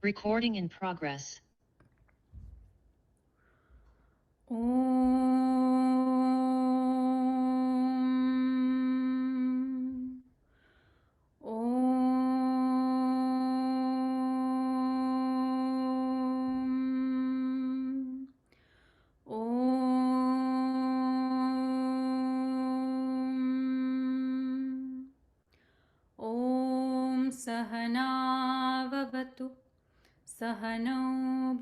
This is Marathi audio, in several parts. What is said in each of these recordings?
Recording in progress. सहनाववतु सहनौ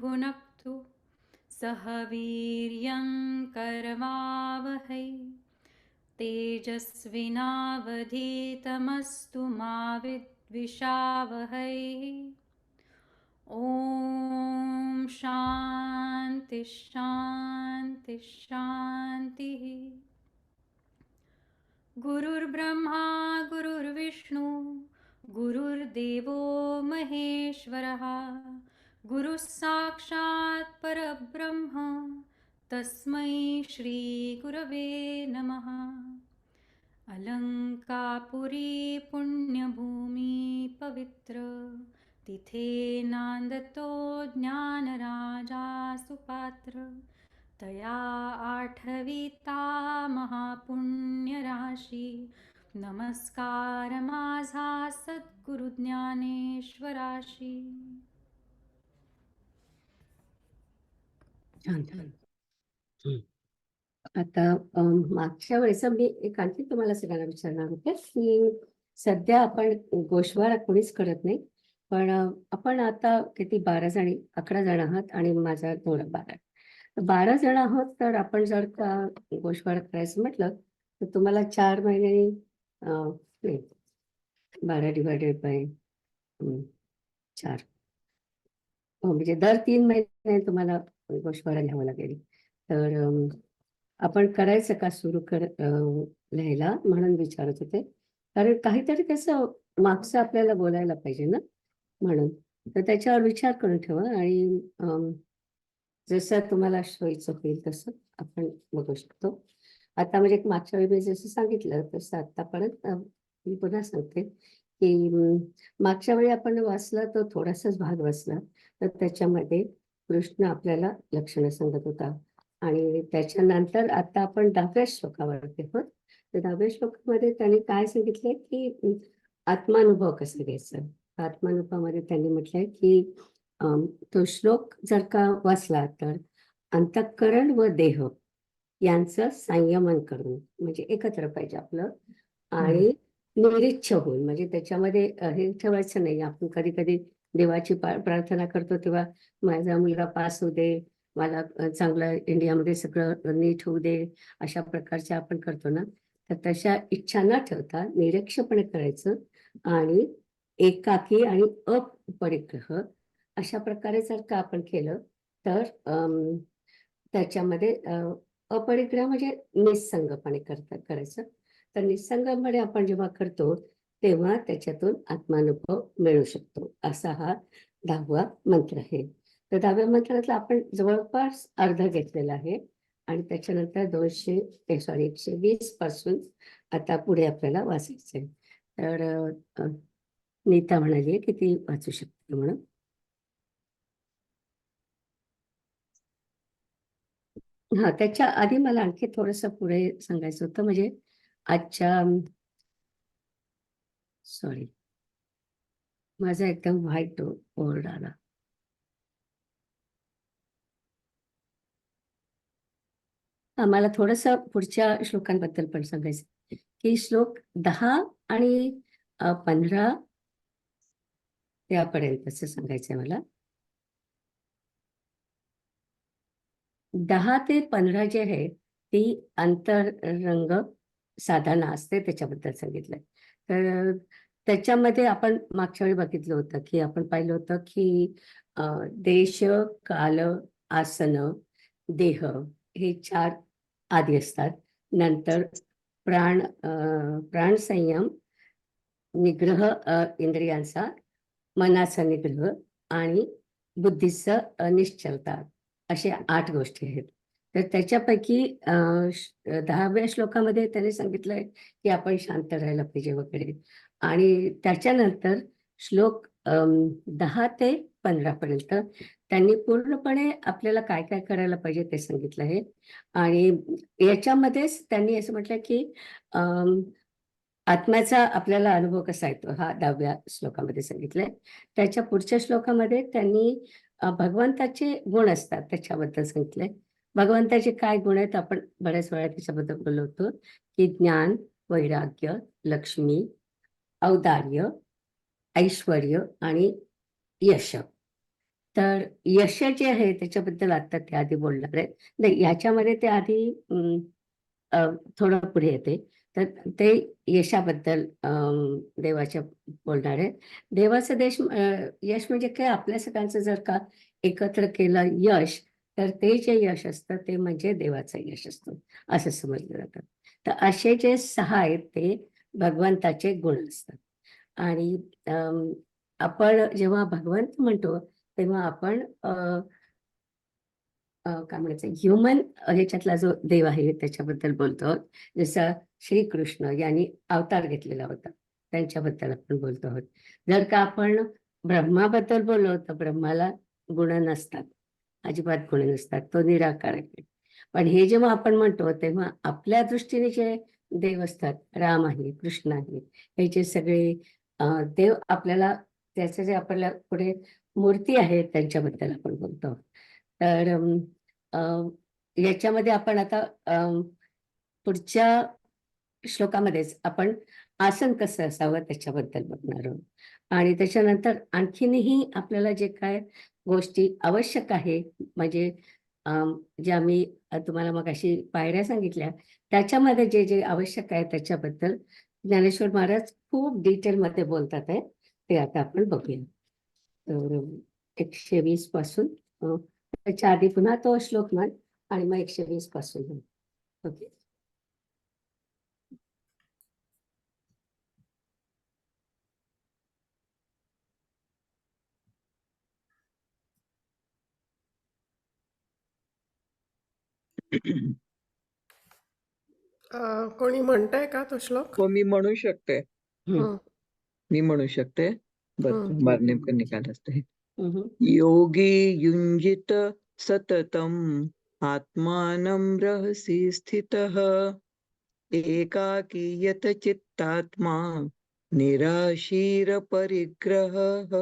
भुनक्तु सह वीर्यं करवावहै तेजस्विनावधीतमस्तु मा विद्विषावहै। ॐ शान्ति शान्ति शान्तिः। गुरुर्ब्रह्मा गुरुर्विष्णु गुरुर्देवो महेश्वरः गुरुः साक्षात् परब्रह्म तस्मै श्री गुरवे नमः। अलंकापुरी पुण्यभूमि पवित्र तिथे नांदतो ज्ञानराजा सुपात्र तया आठविता महापुण्यराशी नमस्कार माझा सद्गुरु ज्ञानेश्वराशी। आता मागच्या वेळेस मी एक आणखी तुम्हाला सगळ्यांना विचारणार होते की सध्या आपण गोषवारा कोणीच करत नाही, पण आपण आता किती 12 जणी 11 जण आहात आणि माझा थोडा 12 जण आहोत. तर आपण जर का गोषवारा करायचं म्हटलं तर तुम्हाला 4 महिने 12 डिवायडेड बाय 4 म्हणजे दर 3 महिने तुम्हाला गोषवारा घ्यावा लागेल. तर आपण करायचं का सुरू लिहायला म्हणून विचारत होते, कारण काहीतरी त्याचं मागचं आपल्याला बोलायला पाहिजे ना, म्हणून. तर त्याच्यावर विचार करून ठेवा आणि जसं तुम्हाला सोयीचं होईल तसं आपण बघू शकतो. आता म्हणजे मागच्या वेळी मी जसं सांगितलं तसं आता परत मी पुन्हा सांगते की मागच्या वेळी आपण वाचला तो थोडासाच भाग वाचला, तर त्याच्यामध्ये कृष्ण आपल्याला लक्षणं सांगत होता आणि त्याच्यानंतर आता आपण 10व्या श्लोकावरती आहोत. तर 10व्या श्लोकामध्ये त्यांनी काय सांगितलंय की आत्मानुभव कसं घ्यायचं. आत्मानुभवामध्ये त्यांनी म्हटलंय की तो श्लोक जर का वाचला तर अंतःकरण व देह यांचं संयमन करून, म्हणजे एकत्र पाहिजे आपलं, आणि निरीच्छ होऊन, म्हणजे त्याच्यामध्ये हे ठेवायचं नाही. आपण कधी कधी देवाची प्रार्थना करतो तेव्हा माझा मुलगा पास होऊ दे, मला चांगलं इंडियामध्ये सगळं नीट होऊ दे, अशा प्रकारचे आपण करतो ना. तर तशा इच्छा न ठेवता निरीक्षपणे करायचं आणि एकाकी आणि अपरिग्रह अशा प्रकारे जर का आपण केलं तर त्याच्यामध्ये अपरिग्रह म्हणजे निस्संगपणे करायचं. तर निस्संगपणे आपण जेव्हा करतो तेव्हा त्याच्यातून आत्मानुभव मिळू शकतो. असा हा 10वा मंत्र आहे. तर 10व्या मंत्रातला आपण जवळपास अर्ध घेतलेला आहे आणि त्याच्यानंतर 120 पासून आता पुढे आपल्याला वाचायचंय. तर नीता म्हणाली की ती वाचू शकते म्हणून. हा, त्याच्या आधी मला आणखी थोडंसं पुढे सांगायचं होतं. म्हणजे आजच्या सॉरी, माझा एकदम व्हाईट बोर्ड आला. मला थोडंसं पुढच्या श्लोकांबद्दल पण सांगायचं की श्लोक 10 आणि 15 त्यापर्यंतच सांगायचंय मला. 10 ते 15 जे आहे ती अंतरंग साधना असते, त्याच्याबद्दल सांगितलंय. तर त्याच्यामध्ये आपण मागच्या वेळी बघितलं होतं की आपण पाहिलं होतं की देश, काल, आसन, देह हे 4 आधी असतात. नंतर प्राण संयम, निग्रह इंद्रियांचा, मनाचा निग्रह आणि बुद्धीचं निश्चलता, अशा 8 गोष्टी आहेत. तर त्याच्यापैकी 10व्या श्लोकामध्ये त्याने सांगितलंय की आपण शांत राहायला पाहिजे वगैरे. आणि त्याच्यानंतर श्लोक 10 ते 15 पर्यंत त्यांनी पूर्णपणे आपल्याला काय काय करायला पाहिजे ते सांगितलं आहे. आणि याच्यामध्येच त्यांनी असं म्हटलं की आत्म्याचा आपल्याला अनुभव कसा येतो हा 10व्या श्लोकामध्ये सांगितलंय. त्याच्या पुढच्या श्लोकामध्ये त्यांनी भगवंताचे गुण असतात त्याच्याबद्दल सांगितलंय. भगवंताचे काय गुण आहेत आपण बऱ्याच वेळा त्याच्याबद्दल बोललो होतो की ज्ञान, वैराग्य, लक्ष्मी, औदार्य, ऐश्वर्य आणि यश. तर यश जे आहे त्याच्याबद्दल आता ते आधी बोलणार आहेत. नाही, याच्यामध्ये ते आधी थोडं पुढे येते. तर ते यशाबद्दल देवाच्या बोलणार आहे. देवाचं यश म्हणजे काय, आपल्या सगळ्यांचं जर का एकत्र केलं यश, तर ते जे यश असतं ते म्हणजे देवाचं यश असतं असं समजलं जातं. तर असे जे 6 आहेत ते भगवंताचे गुण असतात. आणि आपण जेव्हा भगवंत म्हणतो तेव्हा आपण काय म्हणायचं, ह्युमन ह्याच्यातला जो देव आहे त्याच्याबद्दल बोलतो आहोत. जसं श्रीकृष्ण यांनी अवतार घेतलेला होता त्यांच्याबद्दल आपण बोलतो आहोत. जर का आपण ब्रह्माबद्दल बोललो तर ब्रह्माला गुण नसतात, अजिबात गुण नसतात, तो निराकार आहे. पण हे जेव्हा आपण म्हणतो तेव्हा आपल्या दृष्टीने जे देव असतात, राम आहे, कृष्ण आहे, हे जे सगळे देव आपल्याला, त्याचं जे आपल्याला पुढे मूर्ती आहे त्यांच्याबद्दल आपण बोलतो. तर याच्यामध्ये आपण आता पुढच्या श्लोकामध्येच आपण आसन कसं असावं त्याच्याबद्दल बघणार आहोत. आणि त्याच्यानंतर आणखीनही आपल्याला जे काय गोष्टी आवश्यक आहे, म्हणजे ज्या मी तुम्हाला मग अशी पायऱ्या सांगितल्या, त्याच्यामध्ये जे जे आवश्यक आहे त्याच्याबद्दल ज्ञानेश्वर महाराज खूप डिटेलमध्ये बोलतात आहे. ते आता आपण बघूया. तर 120 पासून त्याच्या आधी पुन्हा तो श्लोक म्हण आणि मग 120 पासून म्हण. ओके. कोणी म्हणताय का तो श्लोक? हो, मी म्हणू शकते. हं, मी म्हणू शकते. हं. बरं, नेमकं निकाल असते. हम्म. योगी युञ्जित सततम् आत्मानं रहसि स्थितः एकाकीयत चित्तात्मा निराशीर परिग्रहः.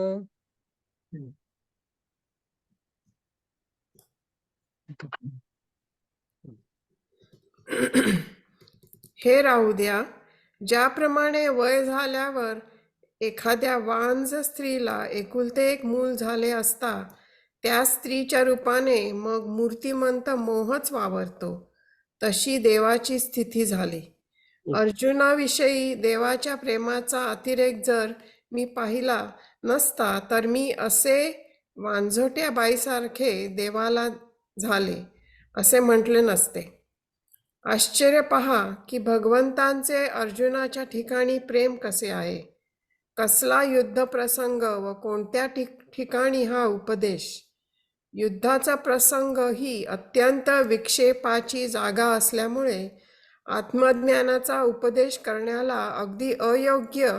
हे राहू द्या. ज्याप्रमाणे वय झाल्यावर एखाद्या वांझ स्त्रीला एकुलते एक मूल झाले असता त्या स्त्रीच्या रूपाने मग मूर्तिमंत मोहच वावरतो, तशी देवाची स्थिती झाली. अर्जुनाविषयी देवाच्या प्रेमाचा अतिरेक जर मी पाहिला नसता तर मी असे वांझोट्या बाईसारखे देवाला झाले असे म्हटले नसते. आश्चर्य पहा की भगवंतांचे अर्जुनाच्या ठिकाणी प्रेम कसे आहे, कसला युद्ध प्रसंग व कोणत्या ठिकाणी हा उपदेश. युद्धाचा प्रसंग ही अत्यंत विक्षेपाची जागा असल्यामुळे आत्मज्ञानाचा उपदेश करण्याला अगदी अयोग्य,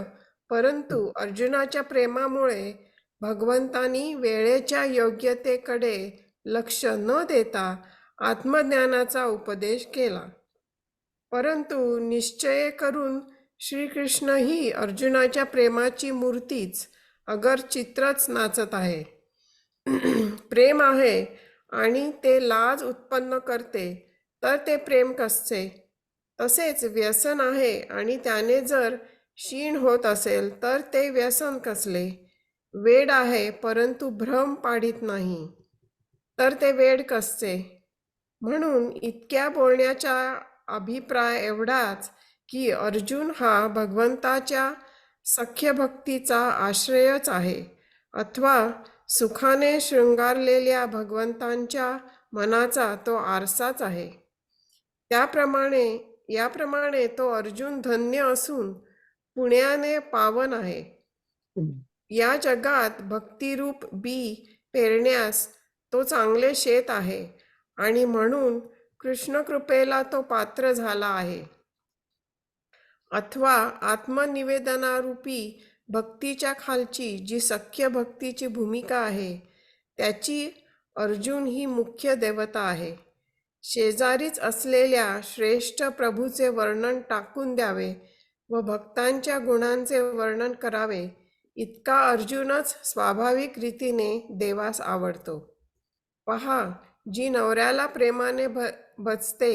परंतु अर्जुनाच्या प्रेमामुळे भगवंतांनी वेळेच्या योग्यतेकडे लक्ष न देता आत्मज्ञानाचा उपदेश केला. परंतु निश्चय करून श्रीकृष्णही अर्जुनाच्या प्रेमाची मूर्तीच, अगर चित्रच नाचत आहे. प्रेम आहे आणि ते लाज उत्पन्न करते तर ते प्रेम कसचे. तसेच व्यसन आहे आणि त्याने जर क्षीण होत असेल तर ते व्यसन कसले. वेड आहे परंतु भ्रम पाडित नाही तर ते वेड कसचे. म्हणून इतक्या बोलण्याचा अभिप्राय एवढाच की अर्जुन हा भगवंताच्या सख्यभक्तीचा आश्रयच आहे, अथवा सुखाने शृंगारलेल्या भगवंतांच्या मनाचा तो आरसाच आहे. याप्रमाणे तो अर्जुन धन्य असून पुण्याने पावन आहे. या जगात भक्तिरूप बी पेरण्यास तो चांगले शेत आहे आणि म्हणून कृष्ण कृपेला तो पात्र झाला आहे. अथवा आत्मनिवेदनारूपी भक्तीच्या खालची जी सख्य भक्तीची भूमिका आहे त्याची अर्जुन ही मुख्य देवता आहे. शेजारीच असलेल्या श्रेष्ठ प्रभूचे वर्णन टाकून द्यावे व भक्तांच्या गुणांचे वर्णन करावे इतका अर्जुनच स्वाभाविक रीतीने देवास आवडतो. पहा, जी नवऱ्याला प्रेमाने भजते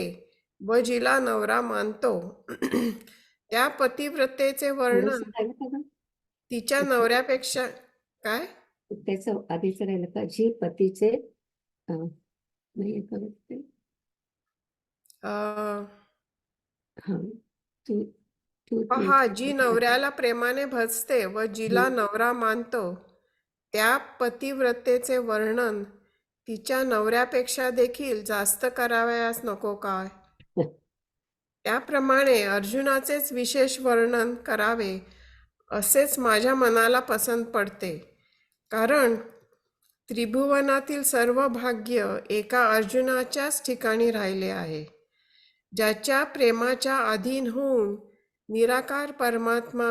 व जिला नवरा मानतो त्या पतिव्रतेचे वर्णन थोडंसं राहिलं का गं? तिच्या नवऱ्यापेक्षा काय त्याचं आधीच राहिलं का? जी पतीचे नाही आहे का गं ते? अं, हा, तू तू पहा, जी नवऱ्याला प्रेमाने भजते व जिला नवरा मानतो त्या पतिव्रतेचे वर्णन तिच्या नवऱ्यापेक्षा देखील जास्त करावयास नको काय? त्याप्रमाणे अर्जुनाचेच विशेष वर्णन करावे असेच माझ्या मनाला पसंत पडते. कारण त्रिभुवनातील सर्व भाग्य एका अर्जुनाच्याच ठिकाणी राहिले आहे. ज्याच्या प्रेमाच्या अधीन होऊन निराकार परमात्मा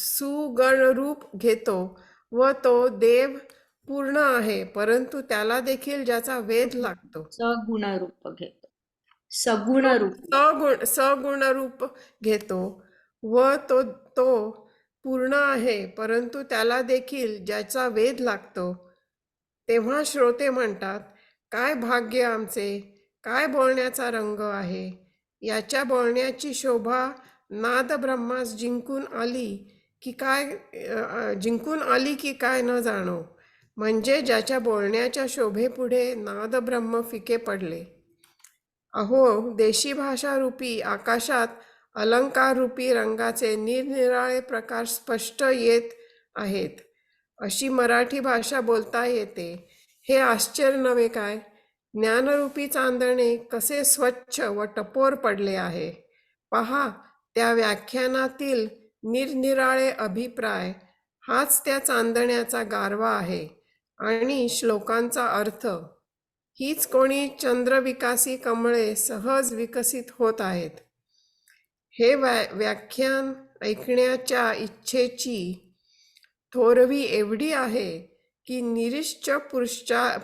सुगणरूप घेतो व तो देव पूर्ण आहे, परंतु त्याला देखील ज्याचा वेध लागतो. सगुण रूप घेतो. सगुण रूप सगुण रूप घेतो व तो पूर्ण आहे, परंतु त्याला देखील ज्याचा वेध लागतो. तेव्हा श्रोते म्हणतात, काय भाग्य आमचे, काय बोलण्याचा रंग आहे. याच्या बोलण्याची शोभा नाद ब्रह्मास जिंकून आली की काय न जाणो. म्हणजे ज्याच्या बोलण्याच्या शोभेपुढे नाद ब्रह्म फिके पडले. अहो, देशी भाषा रूपी आकाशात अलंकार रूपी रंगाचे निरनिराळे प्रकार स्पष्ट येत आहेत. अशी मराठी भाषा बोलता येते, हे आश्चर्य नव्हे काय? ज्ञानरूपी चांदणे कसे स्वच्छ व टपोर पडले आहे. पहा, त्या व्याख्यानातील निरनिराळे अभिप्राय हाच त्या चांदण्याचा गारवा आहे आणि श्लोकांचा अर्थ. हीच कोणी चंद्रविकासी कमळे सहज विकसित होत आहेत. हे व्याख्यान ऐकण्याच्या इच्छेची थोरवी एवढी आहे की निरीश्च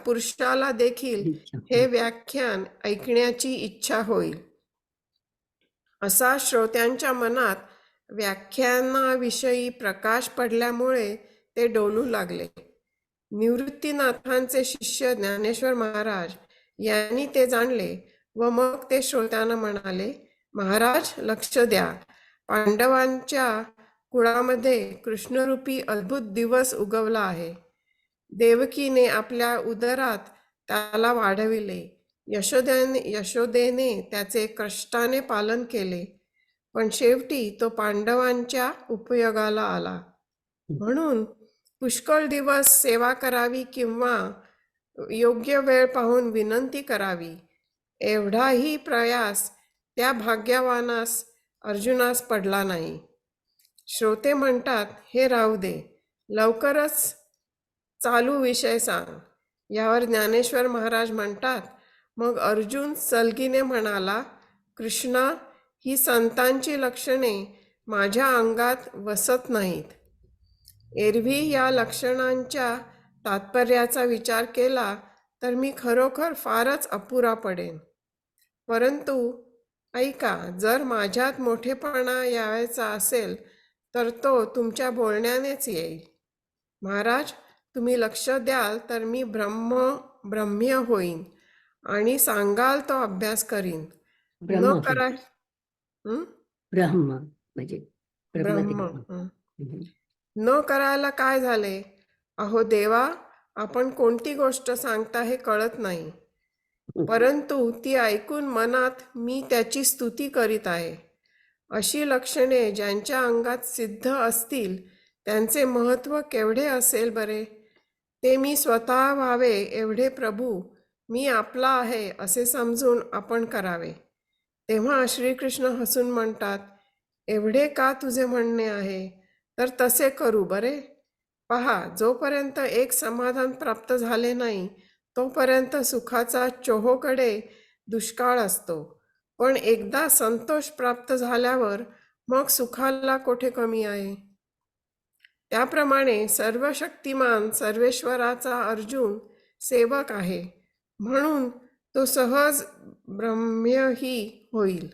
पुरुषाला देखील हे व्याख्यान ऐकण्याची इच्छा होईल. असा श्रोत्यांच्या मनात व्याख्यानाविषयी प्रकाश पडल्यामुळे ते डोलू लागले. निवृत्तीनाथांचे शिष्य ज्ञानेश्वर महाराज यांनी ते जाणले व मग ते श्रोत्यांना म्हणाले, महाराज लक्ष द्या, पांडवांच्या कुळामध्ये कृष्णरूपी अद्भुत दिवस उगवला आहे. देवकीने आपल्या उदरात त्याला वाढविले. यशोदेने त्याचे कष्टाने पालन केले, पण शेवटी तो पांडवांच्या उपयोगाला आला. म्हणून पुष्कळ दिवस सेवा करावी किंवा योग्य वेळ पाहून विनंती करावी एवढाही प्रयास त्या भाग्यवानास अर्जुनास पडला नाही. श्रोते म्हणतात, हे राहू दे, लवकरच चालू विषय सांग. यावर ज्ञानेश्वर महाराज म्हणतात, मग अर्जुन सलगीने म्हणाला, कृष्णा, ही संतांची लक्षणे माझ्या अंगात वसत नाहीत. एरवी या लक्षणांच्या तात्पर्याचा विचार केला तर मी खरोखर फारच अपुरा पडेन. परंतु ऐका, जर माझ्यात मोठेपणा यायचा असेल तर तो तुमच्या बोलण्यानेच येईल. महाराज, तुम्ही लक्ष द्याल तर मी ब्रह्म्य होईन आणि सांगाल तो अभ्यास करीन. ब्रह्म म्हणजे न करायला काय झाले? अहो देवा, आपण कोणती गोष्ट सांगता हे कळत नाही, परंतु ती ऐकून मनात मी त्याची स्तुती करीत आहे. अशी लक्षणे ज्यांच्या अंगात सिद्ध असतील त्यांचे महत्त्व केवढे असेल बरे. ते मी स्वतः व्हावे एवढे प्रभू मी आपला आहे असे समजून आपण करावे. तेव्हा श्रीकृष्ण हसून म्हणतात, एवढे का तुझे म्हणणे आहे, तर तसे करू बरे. पहा, जोपर्यंत एक समाधान प्राप्त झाले नाही तोपर्यंत सुखाचा चोहोकडे दुष्काळ असतो, पण एकदा संतोष प्राप्त झाल्यावर मग सुखाला कोठे कमी आहे? त्याप्रमाणे सर्वशक्तिमान सर्वेश्वराचा अर्जुन सेवक आहे, म्हणून तो सहज ब्रह्म्यही होईल.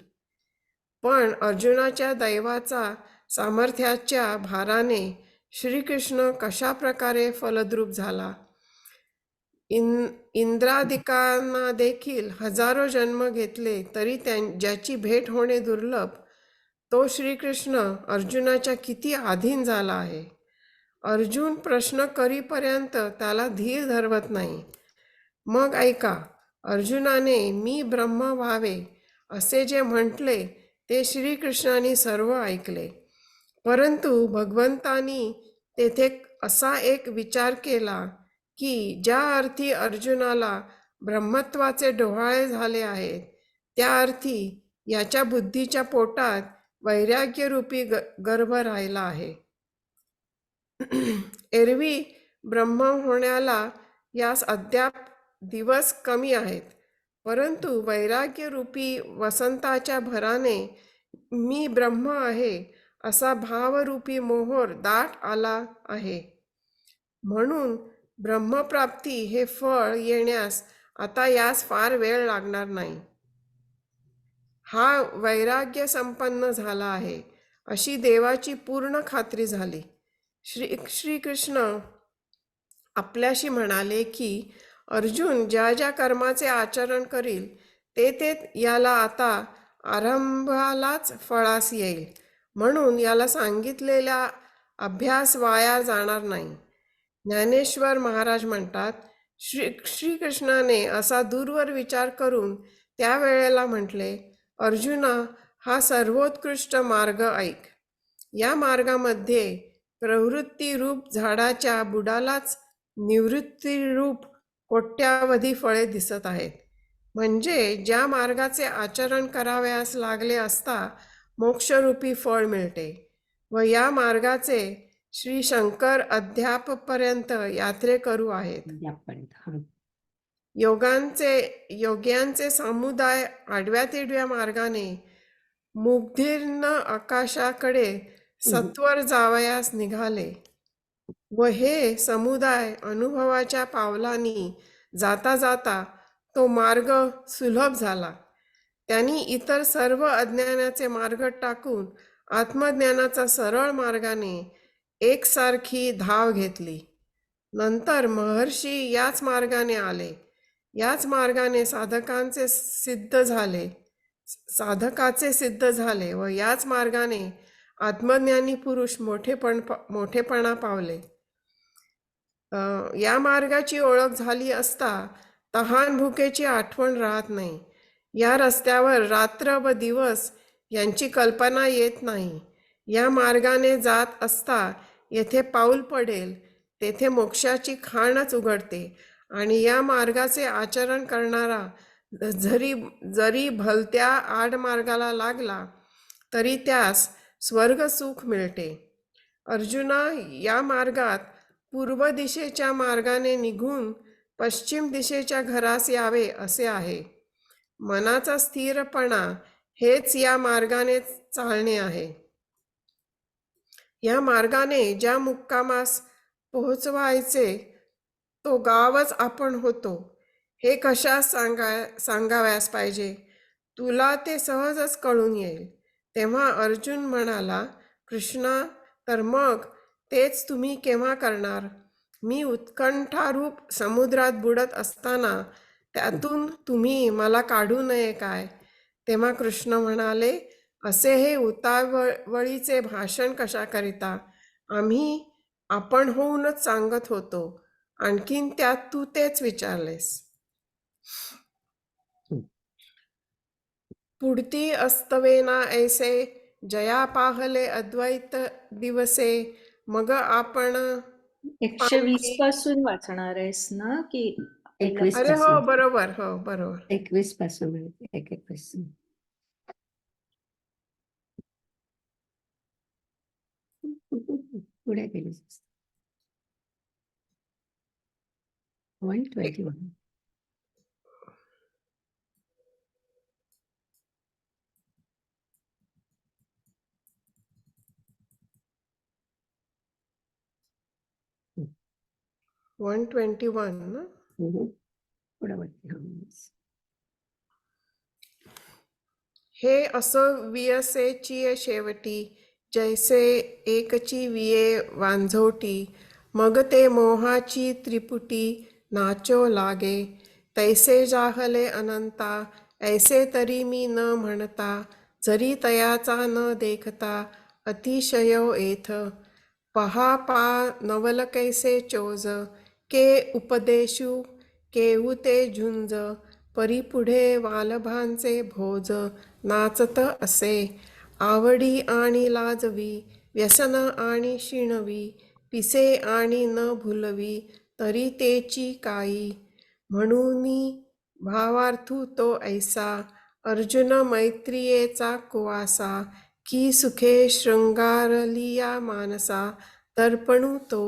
पण अर्जुनाच्या दैवाचा सामर्थ्याच्या भाराने श्रीकृष्ण कशा प्रकारे फलद्रूप झाला? इंद्रादिकांना देखील हजारो जन्म घेतले तरी ज्याची भेट होणे दुर्लभ, तो श्रीकृष्ण अर्जुनाच्या किती अधीन झाला आहे. अर्जुन प्रश्न करीपर्यंत त्याला धीर धरवत नाही. मग ऐका, अर्जुनाने मी ब्रह्म व्हावे असे जे म्हटले ते श्रीकृष्णाने सर्व ऐकले. परंतु भगवंतानी तेथे असा एक विचार केला की ज्या अर्थी अर्जुनाला ब्रह्मत्वाचे डोहाळे झाले आहेत, त्या अर्थी याच्या बुद्धीच्या पोटात वैराग्यरूपी गर्भ राहिला आहे. एरवी ब्रह्म होण्याला यास अद्याप दिवस कमी आहेत, परंतु वैराग्यरूपी वसंताच्या भराने मी ब्रह्म आहे असा भावरूपी मोहोर दाट आला आहे. म्हणून ब्रह्मप्राप्ती हे फळ येण्यास आता यास फार वेळ लागणार नाही. हा वैराग्य संपन्न झाला आहे अशी देवाची पूर्ण खात्री झाली. श्रीकृष्ण आपल्याशी म्हणाले की अर्जुन ज्या ज्या कर्माचे आचरण करील ते याला आता आरंभालाच फळास येईल, म्हणून याला सांगितलेला अभ्यास वाया जाणार नाही. ज्ञानेश्वर महाराज म्हणतात, श्रीकृष्णाने असा दूरवर विचार करून त्यावेळेला म्हटले, अर्जुना, हा सर्वोत्कृष्ट मार्ग ऐक. या मार्गामध्ये प्रवृत्तीरूप झाडाच्या बुडालाच निवृत्तीरूप कोट्यावधी फळे दिसत आहेत. म्हणजे ज्या मार्गाचे आचरण करावयास लागले असता मोक्षरूपी फळ मिळते व या मार्गाचे श्री शंकर अद्यापपर्यंत यात्रेकरू आहेत. योग्यांचे समुदाय आडव्या तिडव्या मार्गाने मुग्धीर्ण आकाशाकडे सत्वर जावयास निघाले व हे समुदाय अनुभवाच्या पावलांनी जाता जाता तो मार्ग सुलभ झाला. त्यांनी इतर सर्व अज्ञानाचे मार्ग टाकून आत्मज्ञानाचा सरळ मार्गाने एकसारखी धाव घेतली. नंतर महर्षी याच मार्गाने आले. याच मार्गाने साधकाचे सिद्ध झाले व याच मार्गाने आत्मज्ञानी पुरुष मोठेपणा पावले. या मार्गाची ओळख झाली असता तहान भुकेची आठवण राहत नाही. या रस्त्यावर रात्र व दिवस यांची कल्पना येत नाही. या मार्गाने जात असता येथे पाऊल पडेल तेथे मोक्षाची खाणच उघडते आणि या मार्गाचे आचरण करणारा जरी भलत्या आडमार्गाला लागला तरी त्यास स्वर्गसुख मिळते. अर्जुना, या मार्गात पूर्व दिशेच्या मार्गाने निघून पश्चिम दिशेच्या घरास यावे असे आहे. मनाचा स्थिरपणा हेच या मार्गाने चालणे आहे. या मार्गाने ज्या मुक्कामास पोहोचवायचे तो गावच आपण होतो हे कशास सांगावयास पाहिजे? तुला ते सहजच कळून येईल. तेव्हा अर्जुन म्हणाला, कृष्णा, तर मग तेच तुम्ही केव्हा करणार? मी उत्कंठारूप समुद्रात बुडत असताना त्यातून तुम्ही मला काढू नये काय? तेव्हा कृष्ण म्हणाले, असे हे उतावळीचे भाषण कशा करिता? आम्ही आपण होऊनच सांगत होतो. आणखीन त्यात तू तेच विचारलेस. पुढती अस्तवेना ऐसे जया पाहले अद्वैत दिवसे. मग आपण 120 पासून वाचणार आहेस ना की 21 अरे हो पासून. बरोबर, हो बरोबर. 21 पासून म्हणते, 21. पुढे गेली 121. 121 ना. पुढं वरती. हा, yes. हे असं वियसेची शेवटी, जैसे एकची विये वांझोटी, मग ते मोहाची त्रिपुटी नाचो लागे. तैसे जाहले अनंता, ऐसे तरी मी न म्हणता, जरी तयाचा न देखता अतिशयो एथ. पहा पा नवल कैसे चोज, के उपदेशू केहू ते झुंज, परी पुढे वालभांचे भोज नाचत असे. आवडी आणि लाजवी, व्यसन आणि शिणवी, पिसे आणि न भुलवी, तरी तेची काई. म्हणूनी भावार्थू तो ऐसा, अर्जुन मैत्रियेचा कुवासा, की सुखे शृंगारलिया मानसा, दर्पणू तो.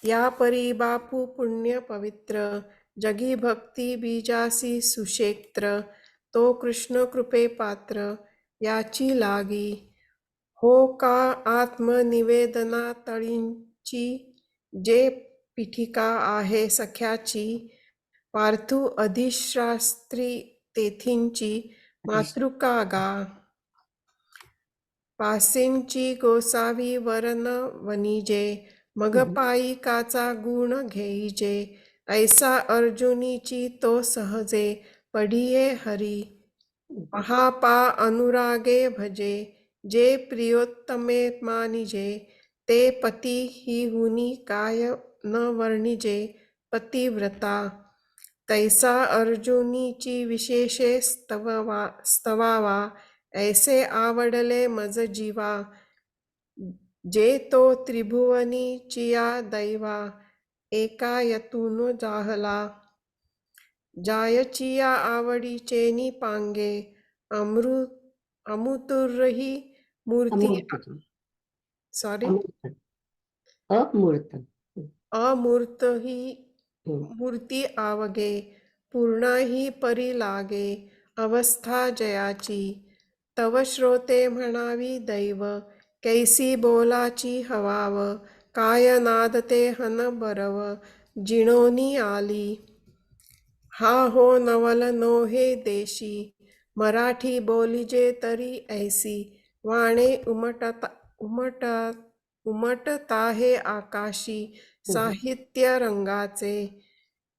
या परी बापू पुण्य पवित्र, जगी भक्ती बीजासी सुक्षेत्र, तो कृष्ण कृपे पात्र, याची लागी. हो का आत्मनिवेदना तळींची, जे पीठिका आहे सख्याची, पार्थू अधिशास्त्री तेथींची, मातृका गा. पासींची गोसावी वरन वनिजे, मग पायिकाचा गुण घेईजे. ऐसा अर्जुनीची तो सहजे, पढिये हरी. पहा पा अनुरागे भजे, जे प्रियोत्तमे मानिजे, ते पती ही हुनी काय न वर्णिजे, पतिव्रता. तैसा अर्जुनीची विशेषे स्तवावा, ऐसे आवडले मज जीवा, जे तो त्रिभुवनी चिया दैवा, एका यतून जाहला. जायचिया आवडीचेनी पांगे, अमुतुरही मूर्ती. अमूर्त. सॉरी, अमूर्त. अमूर्त. अमूर्त ही हम्म. मूर्ती आवगे, पूर्णा ही परी लागे, अवस्था जयाची. तव श्रोते म्हणावी दैव, कैसी बोलाची हवाव, काय नादते हन बरव, जिणोनी आली. हा हो नवल नो हे देशी, मराठी बोलिजे तरी ऐसी, वाणे उमटता हे आकाशी, साहित्य रंगाचे.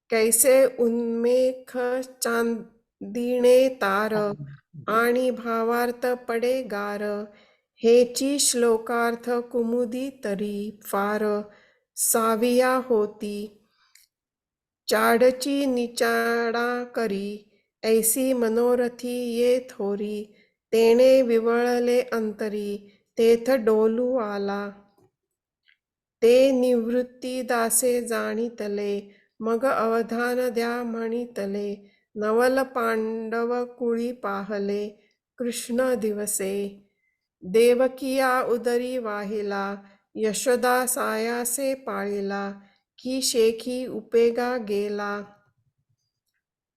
कैसे उन्मेख चांदिणे तार, आणि भावार्थ पडे गार, हेची श्लोकार्थ कुमुदी तरी फार. साविया होती चाडची निचाडा करी, ऐसी मनोरथी ये थोरी, तेणे विवळले अंतरी, तेथ डोलू आला. ते निवृत्ती दासे जाणितले, मग अवधान द्या म्हणितले, नवल पांडव कुळी पाहले, कृष्ण दिवसे. देवकिया उदरी वाहिला, यशोदा सायासे पाळिला, की शेखी उपेगा गेला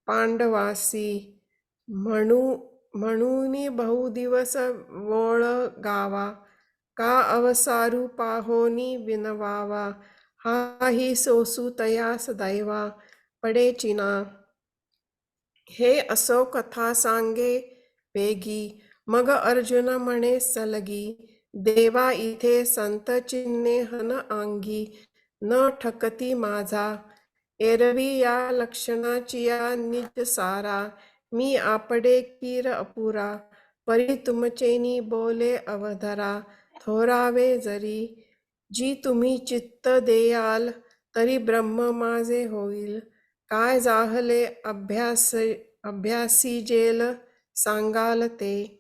पांडवासी. म्हणूनी बहुदिवस वोळ गावा, का अवसारू पाहोनी विनवावा, हा ही सोसू तयास दैवा, पडे चिना. हे असो कथा सांगे वेगी, मग अर्जुन म्हणे सलगी, देवा इथे संत चिन्हे हन अंगी, न ठकती माझा. एरवी या लक्षणाची या निज सारा, मी आपडे कीर अपुरा, परी तुमचेनी बोले अवधरा, थोरावे जरी. जी तुम्ही चित्त देयाल, तरी ब्रह्म माझे होईल. काय जाहले अभ्यासी जेल, सांगाल ते.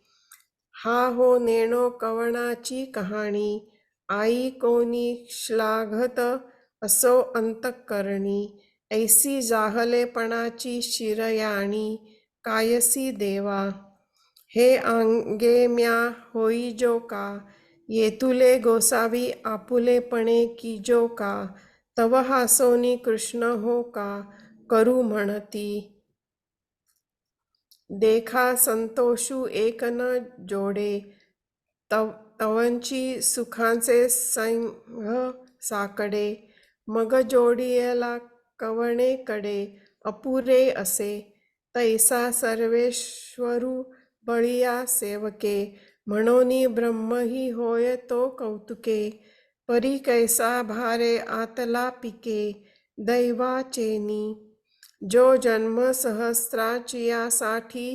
हा हो नेणो कवणाची कहाणी, आई कोणी श्लाघत असो अंतःकरणी, ऐसी जाहलेपणाची शिरयाणी, कायसी देवा. हे अंगे म्या होई जो का, येतुले गोसावी आपुलेपणे की जो का, तव हासोनी कृष्ण हो का, करू म्हणती. देखा संतोषू एक न जोडे, तवंची सुखांचे संघ साकडे, मग जोडियला कवणेकडे अपुरे असे. तैसा सर्वेश्वरू बळिया सेवके, म्हणोनी ब्रह्मही होय तो कौतुके. परी कैसा भारे आतला पिके, दैवाचेनी. जो जन्म सहस्राचियासाठी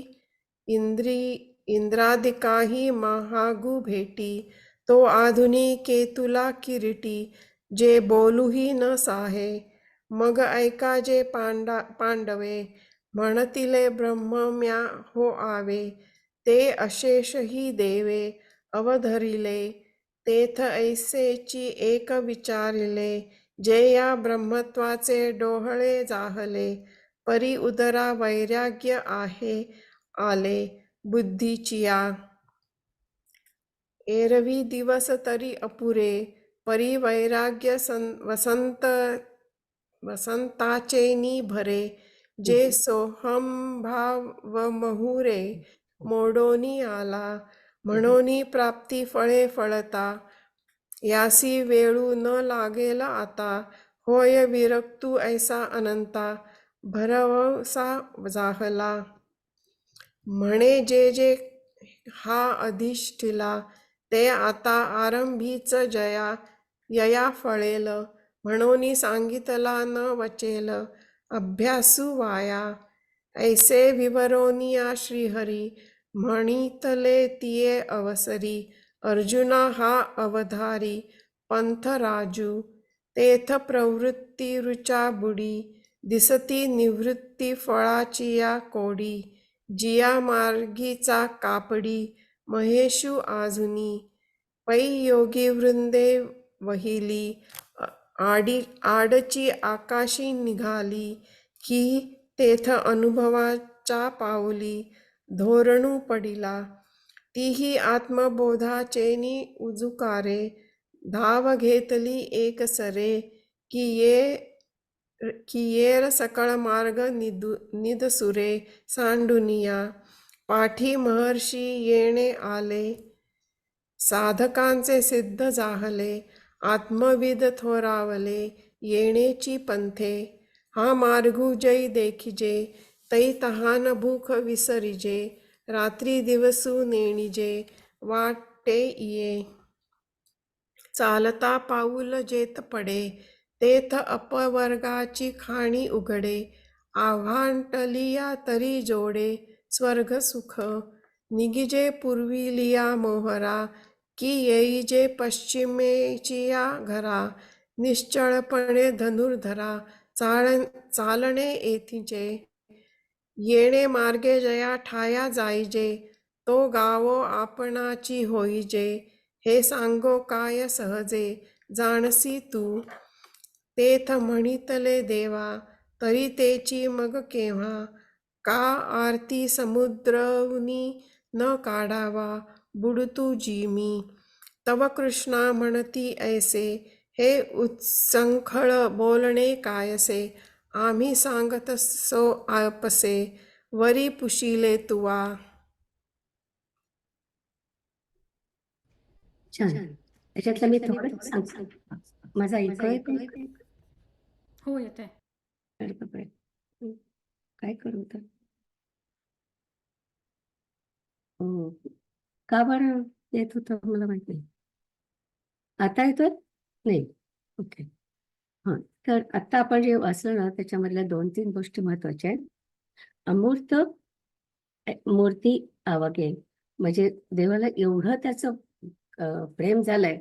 इंद्रादिकाही महागू भेटी. तो आधुनी केतुला किरीटी, जे बोलूही न साहे. मग ऐका जे पांडवे, म्हणतिले ब्रह्म म्या हो आवे. ते अशेषही देवे अवधरिले, तेथ ऐसेची एक विचारिले. जे या ब्रह्मत्वाचे डोहळे जाहले, परी उदरा वैराग्य आहे आले बुद्धीचिया. एरवी दिवस तरी अपुरे, परी वैराग्य वसंताचेनी भरे. जे सोहम भाव महुरे, मोडोनी आला. म्हणोनी प्राप्ती फळे फळता, यासी वेळू न लागेल आता. होय विरक्तू ऐसा अनंता, भरवसा जाहला. म्हणे जे हा अधिष्ठिला, ते आता आरंभीच यया फळेल. म्हणोनी सांगितला न वचेल, अभ्यासू वाया. ऐसे विवरोनिया श्रीहरी, म्हणितले तिये अवसरी. अर्जुना हा अवधारी, पंथ राजू. तेथ प्रवृत्ती रुचा बुडी, दिसती निवृत्ती फळाचिया कोडी. जिया मार्गीचा कापडी, महेशू आजुनी. पै योगी वृंदे वहिली, आडची आकाशी निघाली. की तेथ अनुभवाच्या पाऊली, धोरणू पडिला. तीही आत्मबोधाचेनी उजुकारे, धाव घेतली एक सरे. की येर सकळ मार्ग निदसुरे सांडुनिया. पाठी महर्षी येणे आले, साधकांचे सिद्ध जाहले. आत्मविद थोरावले, येणेची पंथे. हा मार्गू जै देखिजे, तै तहान भूक विसरिजे. रात्री दिवसू नेणिजे, वाटे ये. चालता पाऊल जेथ पडे, तेथ अपवर्गाची खाणी उघडे. आव्हांटलिया तरी जोडे, स्वर्ग सुख. निगिजे पूर्विलिया मोहरा, की येईजे पश्चिमेचिया घरा. निश्चळपणे धनुर्धरा, चालणे येथिजे. येणे मार्गे जया ठाया जाईजे, तो गावो आपणाची होईजे. हे सांगो काय सहजे, जाणसी तू. तेथ म्हणितले देवा, तरी तेची मग केव्हा. का आरती समुद्रवनी न काढावा, बुडतू जिमी. तव कृष्णा म्हणती ऐसे, हे उत्संखळ बोलणे कायसे. आम्ही सांगत सो आपसे, वरी पुशिले तुवा. छान. त्याच्यातलं मी थोडं सांगते. माझा इको येतो? हो येते. अरे बापरे. काय करू तर? हो. का बरं येत होतं मला माहित नाही. आता येतोय? नाही. ओके. हां. तर आता आपण जे वाचलं ना, त्याच्यामधल्या 2-3 गोष्टी महत्वाच्या आहेत. अमूर्त मूर्ती आवागे, म्हणजे देवाला एवढं त्याचं प्रेम झालंय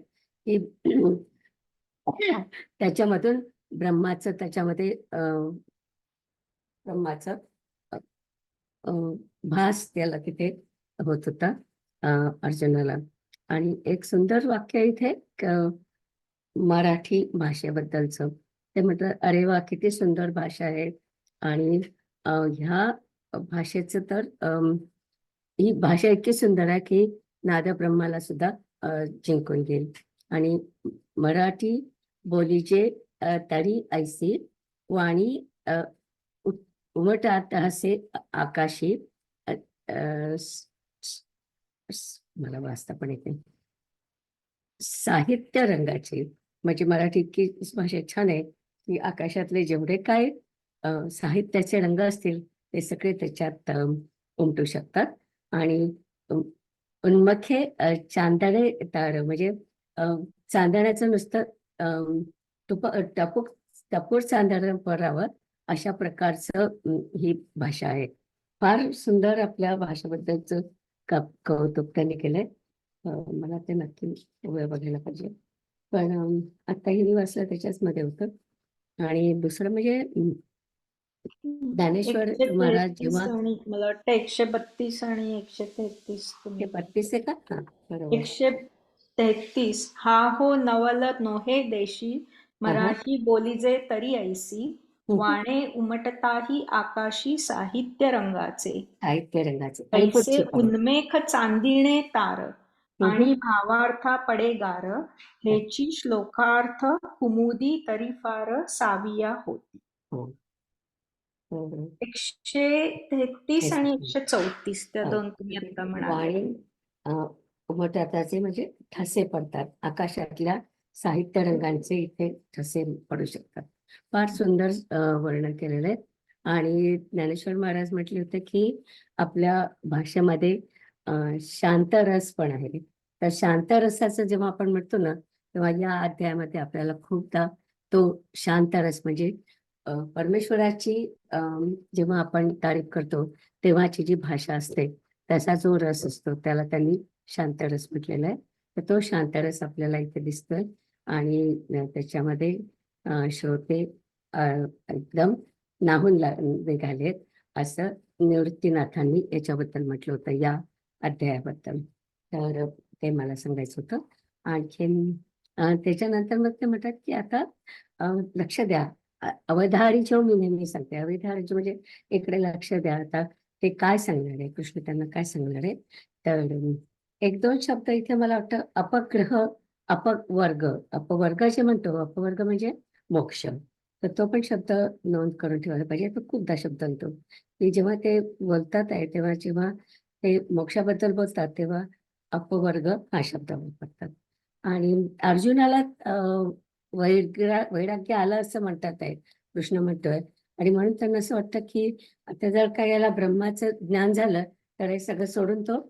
की त्याच्यामधून ब्रह्माचं त्याच्यामध्ये ब्रह्माचं भास त्याला तिथे होत होता अर्जुनाला. आणि एक सुंदर वाक्य इथे मराठी भाषेबद्दलचं. ते म्हटलं, अरे वा किती सुंदर भाषा आहे. आणि ह्या भाषेचं तर ही भाषा इतकी सुंदर आहे की नादब्रह्माला सुद्धा जिंकून घेईल. आणि मराठी बोलीचे तरी ऐसी, वाणी उमटात हसे आकाशी. मला वाचता पण येते. साहित्य रंगाची, म्हणजे मराठी इतकी भाषा छान आहे की आकाशातले जेवढे काय साहित्याचे रंग असतील ते सगळे त्याच्यात उमटू शकतात. आणि उम, उन्मखे चांदणे तार म्हणजे अ, चांदण्याचं नुसतं टपूक टपूर चांदणं पडावं अशा प्रकारचं ही भाषा आहे. फार सुंदर आपल्या भाषेबद्दलचं कौतुक त्यांनी केलंय. मला ते नक्की वेळ बघायला पाहिजे. पण आत्ताही मी वाचलं त्याच्याच मध्ये होतं. आणि दुसरं म्हणजे ज्ञानेश्वर 133 महाराज जेव्हा आणि मला वाटतं 132 आणि 133 हे तुम्ही 32 आहे का? हा, बरोबर. 133 हा हो नवल नोहे देशी हा हा. मराठी बोलीजे तरी ऐसी वाणे उमटताही आकाशी साहित्य रंगाचे साहित्य रंगाचे आणि ऐसे पुढची पान. उन्मेख चांदिणे तार आणि भावार्था पडे गार हेची श्लोकार्थ कुमुदी तरी फार साविया होती. हो. हो, हो. 133 आणि हे 134 त्या हा. दोन तुम्ही आता म्हणाले. वाणी उमटताचे म्हणजे ठसे पडतात. आकाशातल्या साहित्य रंगांचे इथे ठसे पडू शकतात. फार सुंदर वर्णन केलेलं आहे. आणि ज्ञानेश्वर महाराज म्हटले होते की आपल्या भाषेमध्ये शांत रस पण आहे. तर शांत रसाचं जेव्हा आपण म्हणतो ना तेव्हा या अध्यायामध्ये आपल्याला खूपदा तो शांत रस म्हणजे परमेश्वराची जेव्हा आपण तारीफ करतो तेव्हाची जी भाषा असते त्याचा जो रस असतो त्याला त्यांनी शांतरस म्हटलेला आहे. तर तो शांतरस आपल्याला इथे दिसतोय. आणि त्याच्यामध्ये श्रोते एकदम नाहून निघालेत असं निवृत्तीनाथांनी याच्याबद्दल म्हटलं होतं या अध्यायाबद्दल. तर ते मला सांगायचं होतं. आणखीन त्याच्यानंतर मग ते म्हणतात की आता लक्ष द्या. अवधारीची मी नेहमी सांगते अवधारीची म्हणजे इकडे लक्ष द्या. आता ते काय सांगणार आहे कृष्ण त्यांना काय सांगणार आहे. तर एक दोन शब्द इथे मला वाटतं अपग्रह अपवर्ग अपवर्ग जे म्हणतो अपवर्ग म्हणजे मोक्ष. तर तो पण शब्द नोंद करून ठेवायला पाहिजे. तो खूपदा शब्द म्हणतो की जेव्हा ते बोलतात आहे तेव्हा जेव्हा ते मोक्षाबद्दल बोलतात तेव्हा अपवर्ग हा शब्द वापरतात. आणि अर्जुनाला वैराग्य आलं असं म्हणतात आहे कृष्ण म्हणतोय. आणि म्हणून त्यांना असं वाटतं की आता जर का याला ब्रह्माचं ज्ञान झालं तर हे सगळं सोडून तो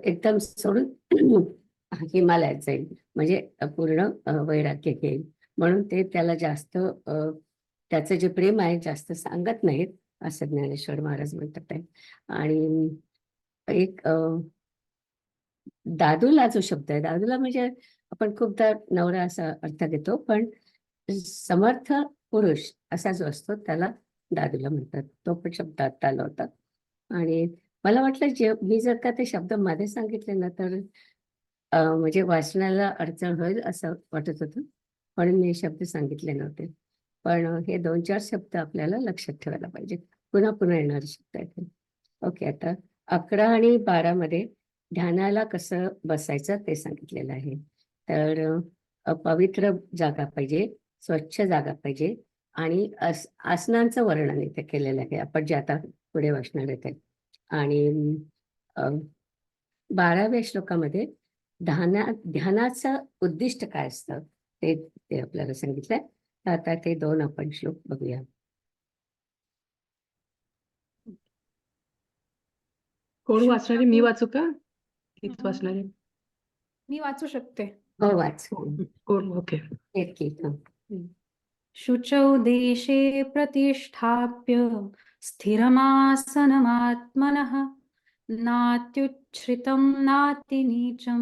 एकदम सोडून हिमालयात जाईल म्हणजे पूर्ण वैराग्य घेईल. म्हणून ते त्याला जास्त त्याचं जे प्रेम आहे जास्त सांगत नाहीत असं ज्ञानेश्वर महाराज म्हणतात आहे. आणि एक दादूला जो शब्द आहे दादूला म्हणजे आपण खूपदा नवरा असा अर्थ घेतो पण समर्थ पुरुष असा जो असतो त्याला दादूला म्हणतात. तो पण शब्द आता आला होता. आणि मला वाटलं जे मी जर का ते शब्द मध्ये सांगितले ना तर म्हणजे वाचनाला अडचण होईल असं वाटत होतं म्हणून मी हे शब्द सांगितले नव्हते. पण हे 2-4 शब्द आपल्याला लक्षात ठेवायला पाहिजे. पुन्हा पुन्हा येणारे शब्द आहेत. ओके. आता 11 आणि 12 मध्ये ध्यानाला कसं बसायचं ते सांगितलेलं आहे. तर पवित्र जागा पाहिजे, स्वच्छ जागा पाहिजे आणि आसनांचं वर्णन इथे केलेलं आहे आपण जे आता पुढे वाचणार आहे ते. आणि 12व्या श्लोकामध्ये ध्यानाचं उद्दिष्ट काय असतं ते ते आपल्याला सांगितलंय. तर आता ते 2 आपण श्लोक बघूया. कोण वाचणार आहे? मी वाचू का? तीच वाचणार आहे. मी वाचू शकते. हो वाच. कोण? ओके. एक की शुचौ देशे प्रतिष्ठाप्य स्थिरमासनमात्मनः नात्युच्छ्रितं नातिनीचं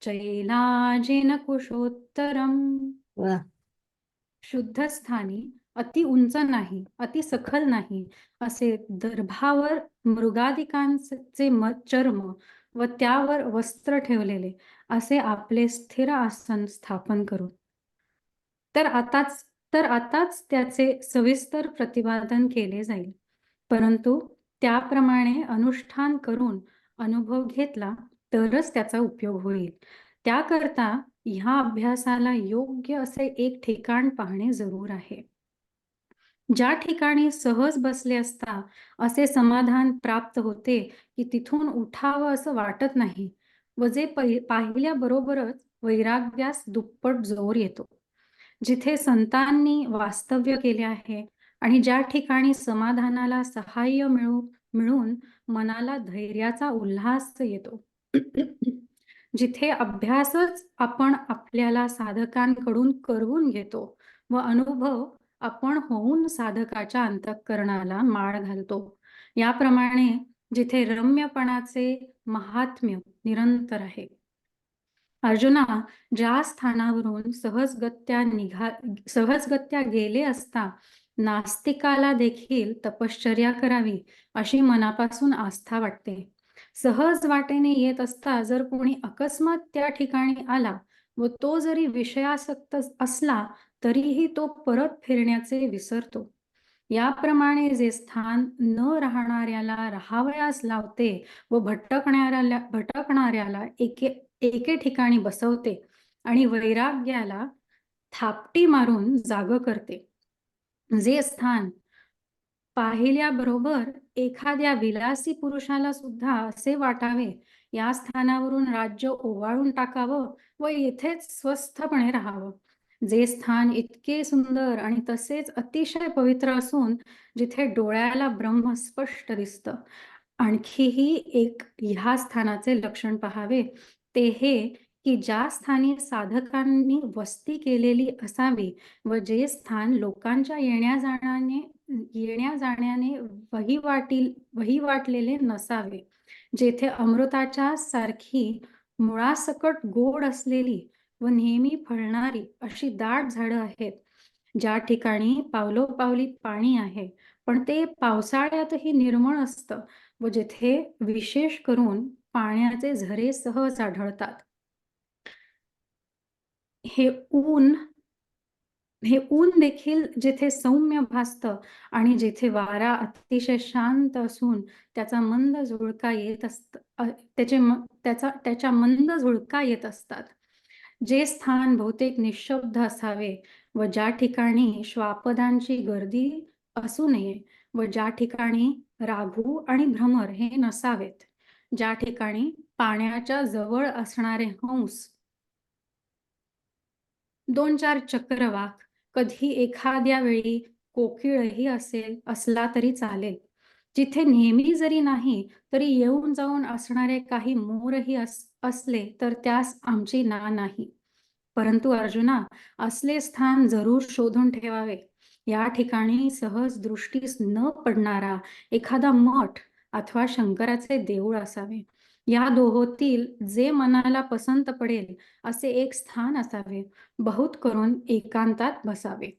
चैलाजिन कुशोत्तरम्. वा. शुद्ध स्थानी अति उंच नाही अति सखल नाही असे दर्भावर मृगादिकांचे चर्म व त्यावर वस्त्र ठेवलेले असे आपले स्थिर आसन स्थापन करू. तर आताच त्याचे सविस्तर प्रतिपादन केले जाईल. परंतु त्याप्रमाणे अनुष्ठान करून अनुभव घेतला तरच त्याचा उपयोग होईल. त्याकरता ह्या अभ्यासाला योग्य असे एक ठिकाण पाहणे जरूर आहे. ज्या ठिकाणी सहज बसले असता असे समाधान प्राप्त होते की तिथून उठावं असं वाटत नाही व जे पाहिल्याबरोबरच वैराग्यास दुप्पट जोर येतो जिथे संतांनी वास्तव्य केले आहे आणि ज्या ठिकाणी समाधानाला सहाय्य मिळून मनाला धैर्याचा उल्हास येतो. जिथे अभ्यासच आपण आपल्याला साधकांकडून करवून घेतो व अनुभव आपण होऊन साधकाच्या अंतःकरणाला माळ घालतो. याप्रमाणे जिथे रम्यपणाचे महात्म्य निरंतर आहे. अर्जुना, ज्या स्थानावरून सहजगत्या गेले असता नास्तिकाला देखील तपश्चर्या करावी अशी मनापासून आस्था वाटते. सहज वाटेने येत असता जर कोणी अकस्मात त्या ठिकाणी आला व तो जरी विषयासक्त असला तरीही तो परत फिरण्याचे विसरतो. याप्रमाणे जे स्थान न राहणाऱ्याला राहावयास लावते व भटकणाऱ्याला एके ठिकाणी बसवते आणि वैराग्याला थापटी मारून जाग करते. जे स्थान पाहिल्याबरोबर एखाद्या विलासी पुरुषाला सुद्धा असे वाटावे या स्थानावरून राज्य ओवाळून टाकावं व येथेच स्वस्थपणे राहावं. जे स्थान इतके सुंदर आणि तसेच अतिशय पवित्र असून जिथे डोळ्याला ब्रह्म स्पष्ट दिसतं. आणखीही एक ह्या स्थानाचे लक्षण पहावे ते हे की ज्या स्थानी साधकांनी वस्ती केलेली असावी व जे स्थान लोकांच्या येण्या जाण्याने वहिवाटलेले नसावे. जेथे अमृताच्या सारखी मुळासकट गोड असलेली व नेहमी फळणारी अशी दाट झाडं आहेत. ज्या ठिकाणी पावलोपावली पाणी आहे पण ते पावसाळ्यातही निर्मळ असतं व जिथे विशेष करून पाण्याचे झरे सहज आढळतात. हे ऊन देखील जिथे सौम्य भासतं आणि जिथे वारा अतिशय शांत असून त्याचा मंद झुळका येत असतात. जे स्थान बहुतेक निशब्द असावे व ज्या ठिकाणी श्वापदांची गर्दी असू नये व ज्या ठिकाणी राघू आणि भ्रमर हे नसावेत. ज्या ठिकाणी पाण्याच्या जवळ असणारे हंस, 2-4 चक्रवाक, कधी एखाद्या वेळी कोकिळही असला तरी चालेल. जिथे नेहमी जरी नाही तरी येऊन जाऊन असणारे काही मोरही असले तर त्यास आमची ना नाही. परंतु अर्जुना, असले स्थान जरूर शोधून ठेवावे. या ठिकाणी सहज दृष्टीस न पडणारा एखादा मठ अथवा शंकराचे देऊळ असावे. या दोहोतील जे मनाला पसंत पडेल असे एक स्थान असावे. बहुत करून एकांतात बसावे.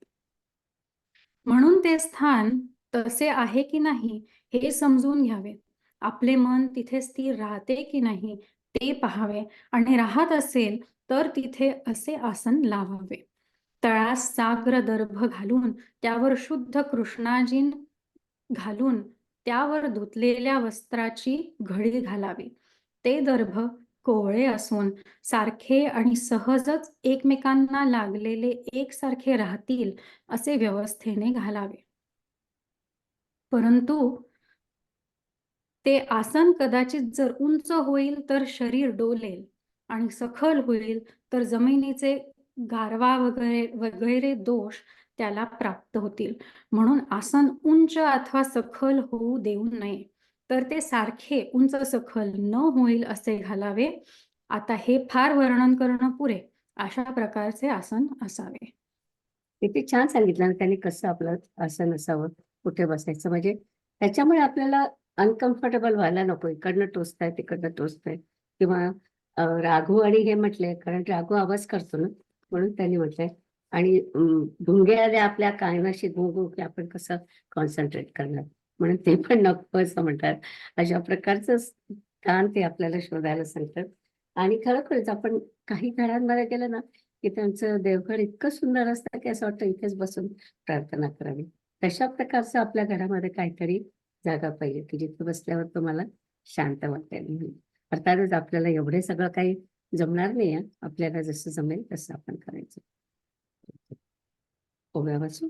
म्हणून ते स्थान तसे आहे की नाही हे समजून घ्यावे. आपले मन तिथे स्थिर राहते की नाही ते पाहावे आणि राहत असेल तर तिथे असे आसन लावावे. तळास साग्र दर्भ घालून त्यावर शुद्ध कृष्णाजीन घालून त्यावर धुतलेल्या वस्त्राची घडी घालावी. ते दर्भ कोवळे असून सारखे आणि सहजच एकमेकांना लागलेले एकसारखे राहतील असे व्यवस्थेने घालावे. परंतु ते आसन कदाचित जर उंच होईल तर शरीर डोलेल आणि सखल होईल तर जमिनीचे गारवा वगैरे दोष त्याला प्राप्त होतील. म्हणून आसन उंच अथवा सखल होऊ देऊ नये, तर ते सारखे उंच सखल न होईल असे घालावे. आता हे फार वर्णन करणं पुरे. अशा प्रकारचे आसन असावे. किती छान सांगितलं ना त्यांनी कसं आपलं आसन असावं, कुठे बसायचं. म्हणजे त्याच्यामुळे आपल्याला अनकम्फर्टेबल व्हायला नको. इकडनं टोचताय तिकडनं टोचताय किंवा राघू आणि हे म्हटले कारण राघू आवाज करतो ना म्हणून त्यांनी म्हटलंय. आणि भुंग्याला आपल्या कानाशी घुंगू की आपण कसं कॉन्सन्ट्रेट करणार म्हणून ते पण नको असं म्हणतात. अशा प्रकारचं स्थान ते आपल्याला शोधायला सांगतात. आणि खरोखरच आपण काही घरांमध्ये गेलं ना की त्यांचं देवघर इतकं सुंदर असतं की असं वाटतं इथेच बसून प्रार्थना करावी. तशा प्रकारचं आपल्या घरामध्ये काहीतरी जागा पाहिजे की जिथे बसल्यावर तुम्हाला शांत वाटेल. अर्थातच आपल्याला एवढे सगळं काही जमणार नाही. आपल्याला जसं जमेल तसं आपण करायचं. ओव्या वाचू.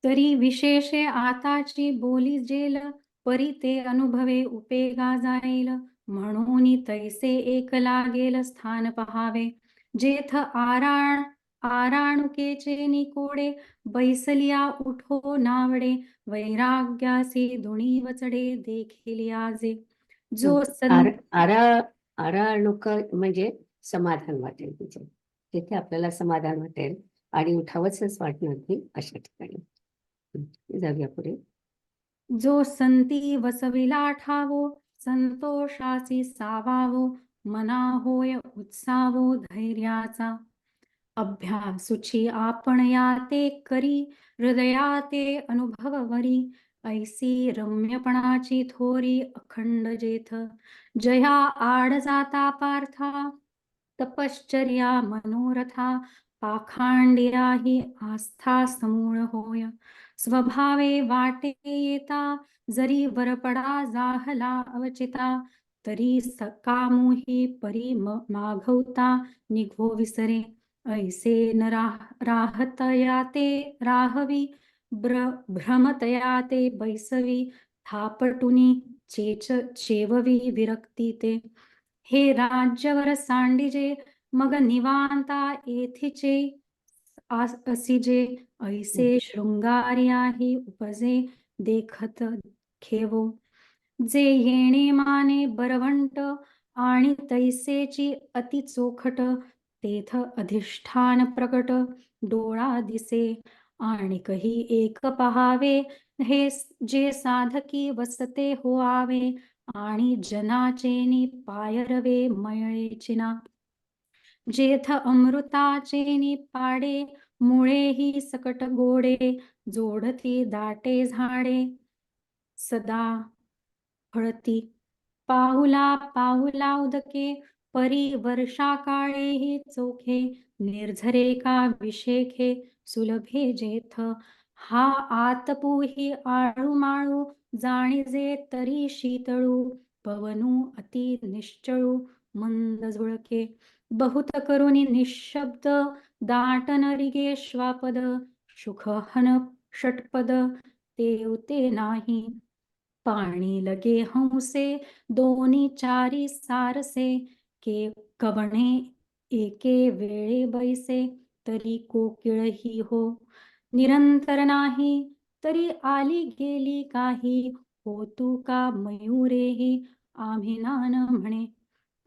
तरी विशेषे आताची बोली जेल परी ते अनुभवे उपेगा जाईल. म्हणून तैसे एक लागेल स्थान पहावे. जेथ आराण आराणुकेचे निकोडे बैसलिया उठो नावडे वैराग्यासी दुणी वचडे देखिलिया जे. जो आर संत आरा आराणुक म्हणजे समाधान वाटेल तिथे, तिथे आपल्याला समाधान वाटेल आणि उठावंच वाटणार नाही अशा ठिकाणी. जाऊया पुढे. जो संती वसविला ठावो संतोषासी सावावो मना होय उत्सावो धैर्याचा. अभ्यासूची आपण या ते करी हृदया ते अनुभववरी ऐसी रम्यपणाची थोरी अखंड जेथ. जया आड जाता पार्था तपश्चर्या मनोरथा पाखांडिया ही आस्था समूळ होय. स्वभावे वाटे येता जरी वरपडा जाहला अवचिता तरी सकामुही परी मागवता निघो विसरे. ऐसे न राहतया ते राहवी भ्रमतया ते बैसवी थापटुनी चेववी विरक्ती ते. हे राज्यवर सांडिजे मग निवांता येथीचे असिजे ऐसे शृंगार्याही उपजे देखत खेवो. जे येणे माने बरवंट आणि तैसेची अति चोखट तेथ अधिष्ठान प्रकट डोळा दिसे आणि कही एक पहावे. हे जे साधकी वसते होआवे आणि जनाचेनी पायरवे मयळेचिना. जेथ अमृताचेनी पाडे मुळेही सकट गोडे जोडती दाटे झाडे सदा फळती. पाहुला पाहुला उदके परी वर्षा काळेही चोखे निर्झरे का विशेखे सुलभे जेथ. हा आतपुही आळू माळू जाणीजे तरी शीतळू पवनू अति निश्चळू मंद झुळके. बहुत करुणी निःशब्द दाटन रिगे श्वापद सुखहन षटपद तेवते नाही. पाणी लगे हंसे दोन्ही चारी सारसे के कवणे एके वेळे बैसे तरी कोकिळही हो. निरंतर नाही तरी आली गेली काही होतू का मयुरेही आम्ही नान म्हणे.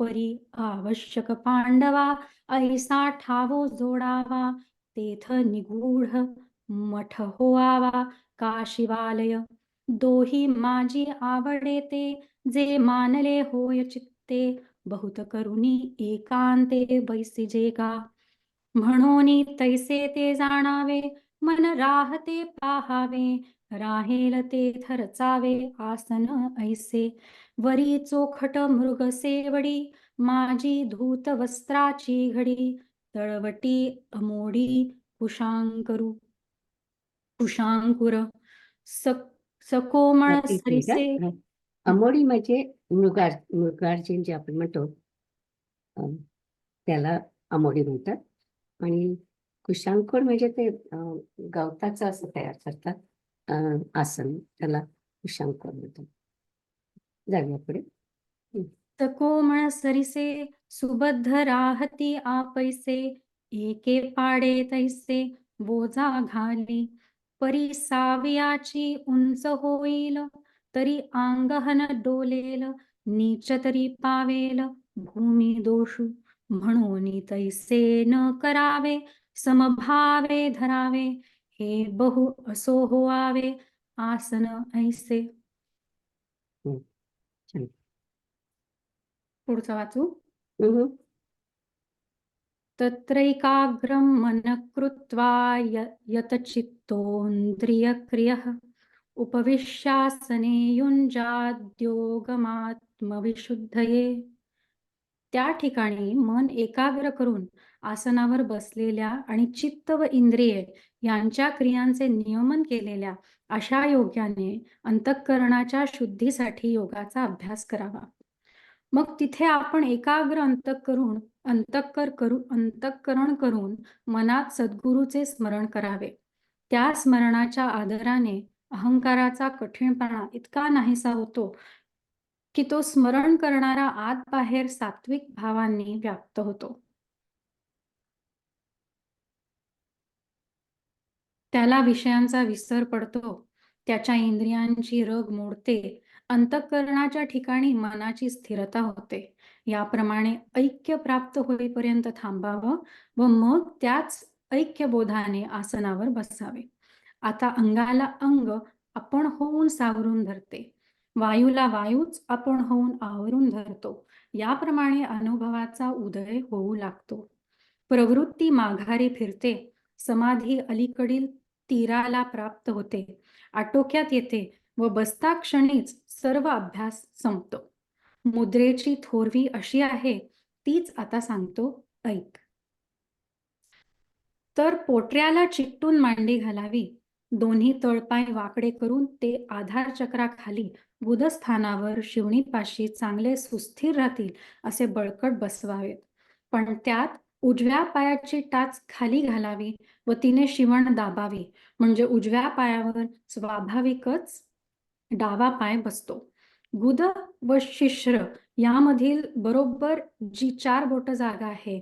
परी आवश्यक पांडवा ऐसा ठावो जोडावा तेथ निगूढ मठ होआवा का शिवालय. दोही माझी आवडे ते जे मानले होय चित्ते बहुत करुणी एकांते बैसिजे का. म्हणून तैसे ते जाणावे मन राहते पाहावे राहेल तेथ रचावे आसन ऐसे. वरी चोखट मृग सेवडी माझी धूत वस्त्राची घडी तळवटी अमोडी कुशांकुर सकोमळ एक मिनिट सरिसे. हं. अमोडी म्हणजे मृगार्जुन जे आपण म्हणतो त्याला अमोडी म्हणतात. आणि कुशांकुर म्हणजे ते गवताचं असं तयार करतात आसन, त्याला कुशांकुर म्हणतात. जाऊया पुढे. सकोमळ सरिसे सुबद्ध राहती आपैसे एके पाडे तैसे बोजा घाली. परी सावियाची उंच होईल तरी आंगहन डोलेल नीच तरी पावेल भूमी दोषू. म्हणून तैसे न करावे समभावे धरावे हे बहु असो होआवे आसन ऐसे. छान. पुढचं वाचू. हम्म. तत्रैकाग्रं मनः कृत्वा यतचित्तोन्द्रियक्रियः उपविश्यासने युञ्जाद्योगमात्मविशुद्धये. त्या ठिकाणी मन एकाग्र करून आसनावर बसलेल्या आणि चित्त व इंद्रिये यांच्या क्रियांचे नियमन केलेल्या अशा योग्याने अंतःकरणाच्या शुद्धीसाठी योगाचा अभ्यास करावा. मग तिथे आपण एकाग्र अंतःकरण करून मनात सद्गुरूचे स्मरण करावे. त्या स्मरणाच्या आदराने अहंकाराचा कठीणपणा इतका नाहीसा होतो की तो स्मरण करणारा आत बाहेर सात्विक भावांनी व्याप्त होतो. त्याला विषयांचा विसर पडतो, त्याच्या इंद्रियांची रग मोडते, अंतःकरणाच्या ठिकाणी मनाची स्थिरता होते. याप्रमाणे ऐक्य प्राप्त होईपर्यंत थांबावं व मग त्याच ऐक्यबोधाने आसनावर बसावे. आता अंगाला अंग आपण होऊन सावरून धरते, वायूला वायूच आपण होऊन आवरून धरतो. याप्रमाणे अनुभवाचा उदय होऊ लागतो. प्रवृत्ती माघारी फिरते, समाधी अलीकडील तीराला प्राप्त होते, आटोक्यात येते व बसता क्षणीच सर्व अभ्यास संपतो. मुद्रेची थोरवी अशी आहे, तीच आता सांगतो, ऐक. तर पोटऱ्याला चिकटून मांडी घालावी, दोन्ही तळपाय वाकडे करून ते आधार चक्राखाली गुदस्थानावर शिवणीपाशी चांगले सुस्थिर राहतील असे बळकट बसवावेत. पण त्यात उजव्या पायाची टाच खाली घालावी व तिने शिवण दाबावी, म्हणजे उजव्या पायावर स्वाभाविकच डावा पाय बसतो. गुद व शिश्र यामधील बरोबर जी 4 बोट जागा आहे,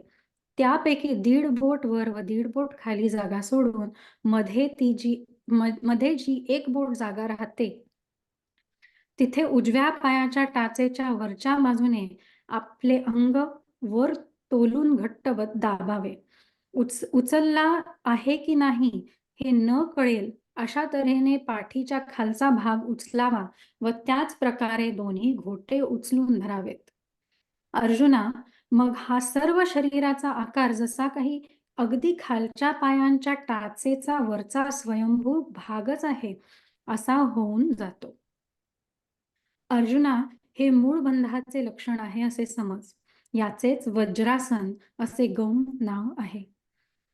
त्यापैकी 1.5 बोट वर व 1.5 बोट खाली जागा सोडून मध्ये जी 1 बोट जागा राहते, तिथे उजव्या पायाच्या टाचेच्या वरच्या बाजूने आपले अंग वर तोलून घट्ट दाबावे. उचलला आहे की नाही हे न कळेल अशा तऱ्हेने पाठीच्या खालचा भाग उचलावा व त्याच प्रकारे दोन्ही घोटे उचलून धरावेत. अर्जुना, मग हा सर्व शरीराचा आकार जसा काही अगदी खालच्या पायांच्या टाचेचा वरचा स्वयंभू भागच आहे असा होऊन जातो. अर्जुना, हे मूळ बंधाचे लक्षण आहे असे समज. याचेच वज्रासन असे गौण नाव आहे.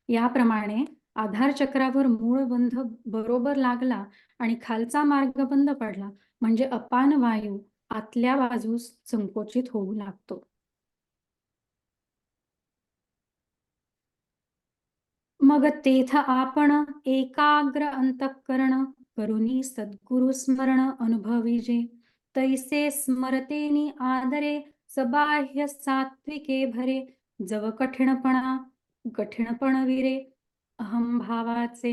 याप्रमाणे आधार चक्रावर मूळ बंध बरोबर लागला आणि खालचा मार्ग बंद पडला, म्हणजे अपान वायू आतल्या बाजूस संकोचित होऊ लागतो. मग तेथ आपण एकाग्र अंतःकरण करुनी सद्गुरु स्मरण अनुभविजे, तैसे स्मरतेनी आदरे सबाह्य सात्विके भरे, जव कठीणपण विरे अहंभावाचे,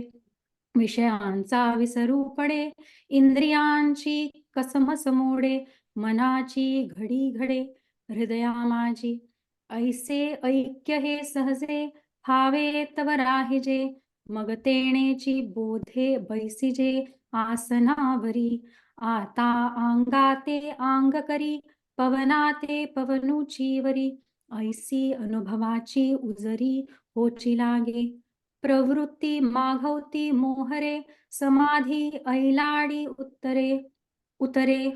विषयांचा विसरू पडे, इंद्रियांची कसमस मोडे, मनाची घडी घडे हृदया माझी, ऐसे ऐक्य हे सहजे भावे तव राहिजे, मग तेणेची बोधे बैसिजे आसनावरी, आता अंगाते अंग करी पवनाते पवनुचीवरी, ऐसी अनुभवाची उजरी होची लागे, प्रवृत्ती माघवती मोहरे, समाधी ऐलाडी उतरे,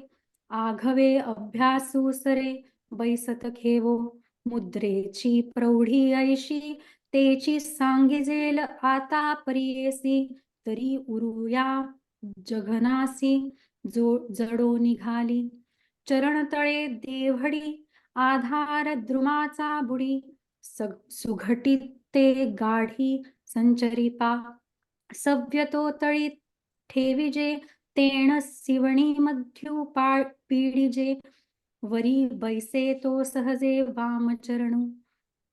आघवे अभ्यासू सरे, बैसत खेवो, मुद्रेची प्रौढी ऐशी, तेची सांगिजेल आता परियेसी, तरी उरुया जघनासी, जडो निघाली, चरणतळे देवडी, आधार द्रुमाचा बुडी, सुघटित ते गाढी संचरिपा, सव्यतो तळी ठेविजे, तेण सिवणी मध्यू पीडिजे, वरी बैसे तो सहजे वामचरणू,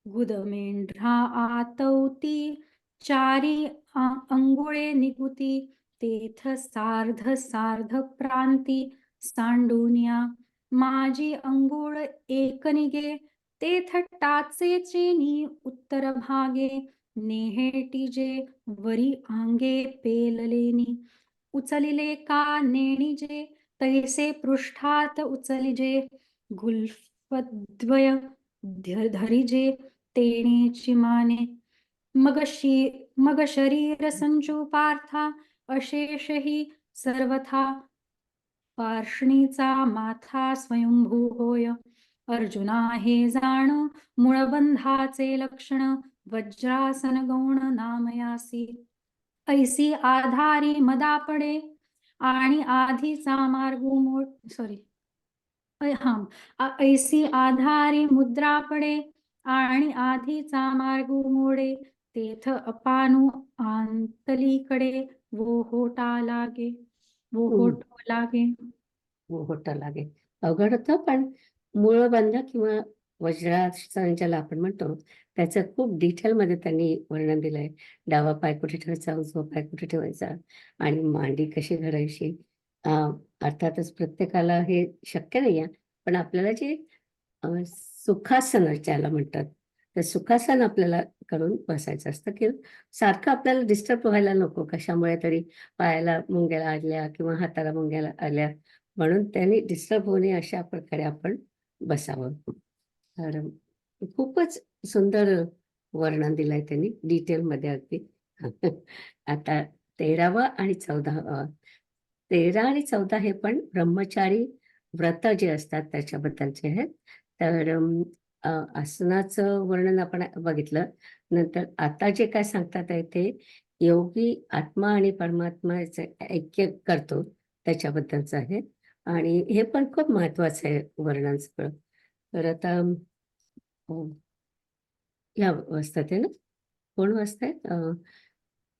गुद मेंढ्रा आतवती, चारी अंगुळे निगुती, तेथ सार्ध प्रांती सांडूनिया, माझी अंगुळ एक निगे, तेथ टाचेचे नी उत्तर भागे, नेहेटिजे वरी आंगे पेललेनी, उचलिले का नेणिजे, तैसे पृष्ठात उचलिजे, गुल्फद्वय धरिजे तेणेची माने, मग शरीर संचू पार्था, अशेषही सर्वथा, पार्ष्णीचा माथा स्वयंभू होय. अर्जुना, हे जाण मूळबंधाचे लक्षण, वज्रासन गौण नामयासी, ऐसी आधारी मदापडे आणि आधीचा मार्ग ऐसी आधारी मुद्रा पडे आणि आधीचा मार्ग मोडे, तेथ अपानु आंतलीकडे वोहोट लागे. हो होता लागे. अवघड होतं, पण मूळबंध किंवा वज्रासन ज्याला आपण म्हणतो त्याचं खूप डिटेलमध्ये त्यांनी वर्णन दिलंय. डावा पाय कुठे ठेवायचा, उजवा पाय कुठे ठेवायचा आणि मांडी कशी धरायची. अर्थातच प्रत्येकाला हे शक्य नाही आहे, पण आपल्याला जे सुखासन ज्याला म्हणतात, तर सुखासन आपल्याला करून बसायचं असतं, की सारखं आपल्याला डिस्टर्ब व्हायला नको कशामुळे तरी, पायाला मुंग्या आल्या किंवा हाताला मुंग्या आल्या, म्हणून त्यांनी डिस्टर्ब होऊ नये अशा प्रकारे आपण बसावं. तर खूपच सुंदर वर्णन दिलंय त्यांनी डिटेलमध्ये अगदी. आता 13वा आणि 14वा 13 आणि 14 हे पण ब्रह्मचारी व्रत जे असतात त्याच्याबद्दलचे आहेत. तर आसनाचं वर्णन आपण बघितलं. नंतर आता जे काय सांगतात आहे ते योगी आत्मा आणि परमात्म्याचे ऐक्य करतो त्याच्याबद्दलचं आहे आणि हे पण खूप महत्वाचं आहे वर्णन सगळं. तर आता या वाजतात आहे ना, कोण वाजतायत?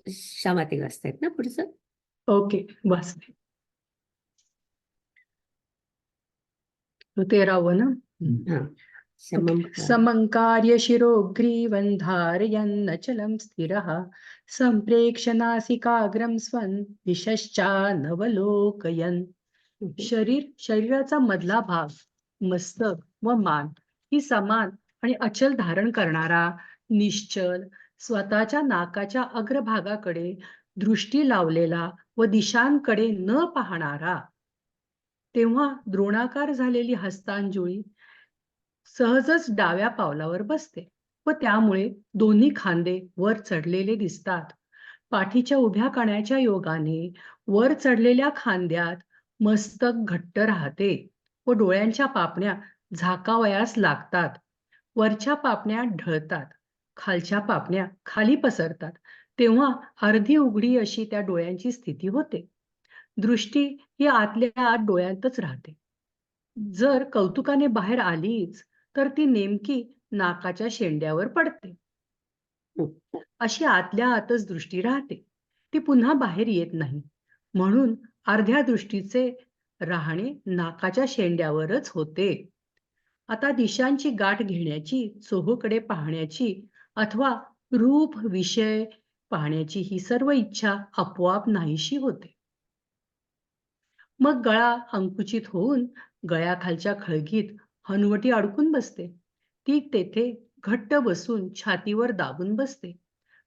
श्यामाताई वाजतायत ना पुढचं? ओके, वाचते. 13वं ना? हा, समम समंकार्य शिरोग्रीवं धारयन्नचलं स्थिरः संप्रेक्ष्य नासिकाग्रं स्वं दिशश्चानवलोकयन्. शरीराचा मधला भाग, मस्तक व मान ही समान आणि अचल धारण करणारा, निश्चल, स्वतःच्या नाकाच्या अग्रभागाकडे दृष्टी लावलेला व दिशांकडे न पाहणारा, तेव्हा द्रोणाकार झालेली हस्तांजुळी सहजच डाव्या पावलावर बसते व त्यामुळे दोन्ही खांदे वर चढलेले दिसतात. पाठीच्या उभ्या कण्याच्या योगाने वर चढलेल्या खांद्यात मस्तक घट्ट राहते व डोळ्यांच्या पापण्या झाकावयास लागतात. वरच्या पापण्या ढळतात, खालच्या पापण्या खाली पसरतात, तेव्हा अर्धी उघडी अशी त्या डोळ्यांची स्थिती होते. दृष्टी ही आतल्या आत डोळ्यांतच राहते. जर कौतुकाने बाहेर आलीच तर ती नेमकी नाकाच्या शेंड्यावर पडते. अशी आतल्या आतच दृष्टी राहते, ती पुन्हा बाहेर येत नाही. म्हणून अर्ध्या दृष्टीचे राहणे नाकाच्या शेंड्यावरच होते. आता दिशांची गाठ घेण्याची, चोहोकडे पाहण्याची अथवा रूप विषय पाहण्याची ही सर्व इच्छा आपोआप नाहीशी होते. मग गळा अंकुचित होऊन गळ्याखालच्या खळगीत हनुवटी अडकून बसते. ती तेथे घट्ट बसून छातीवर दाबून बसते.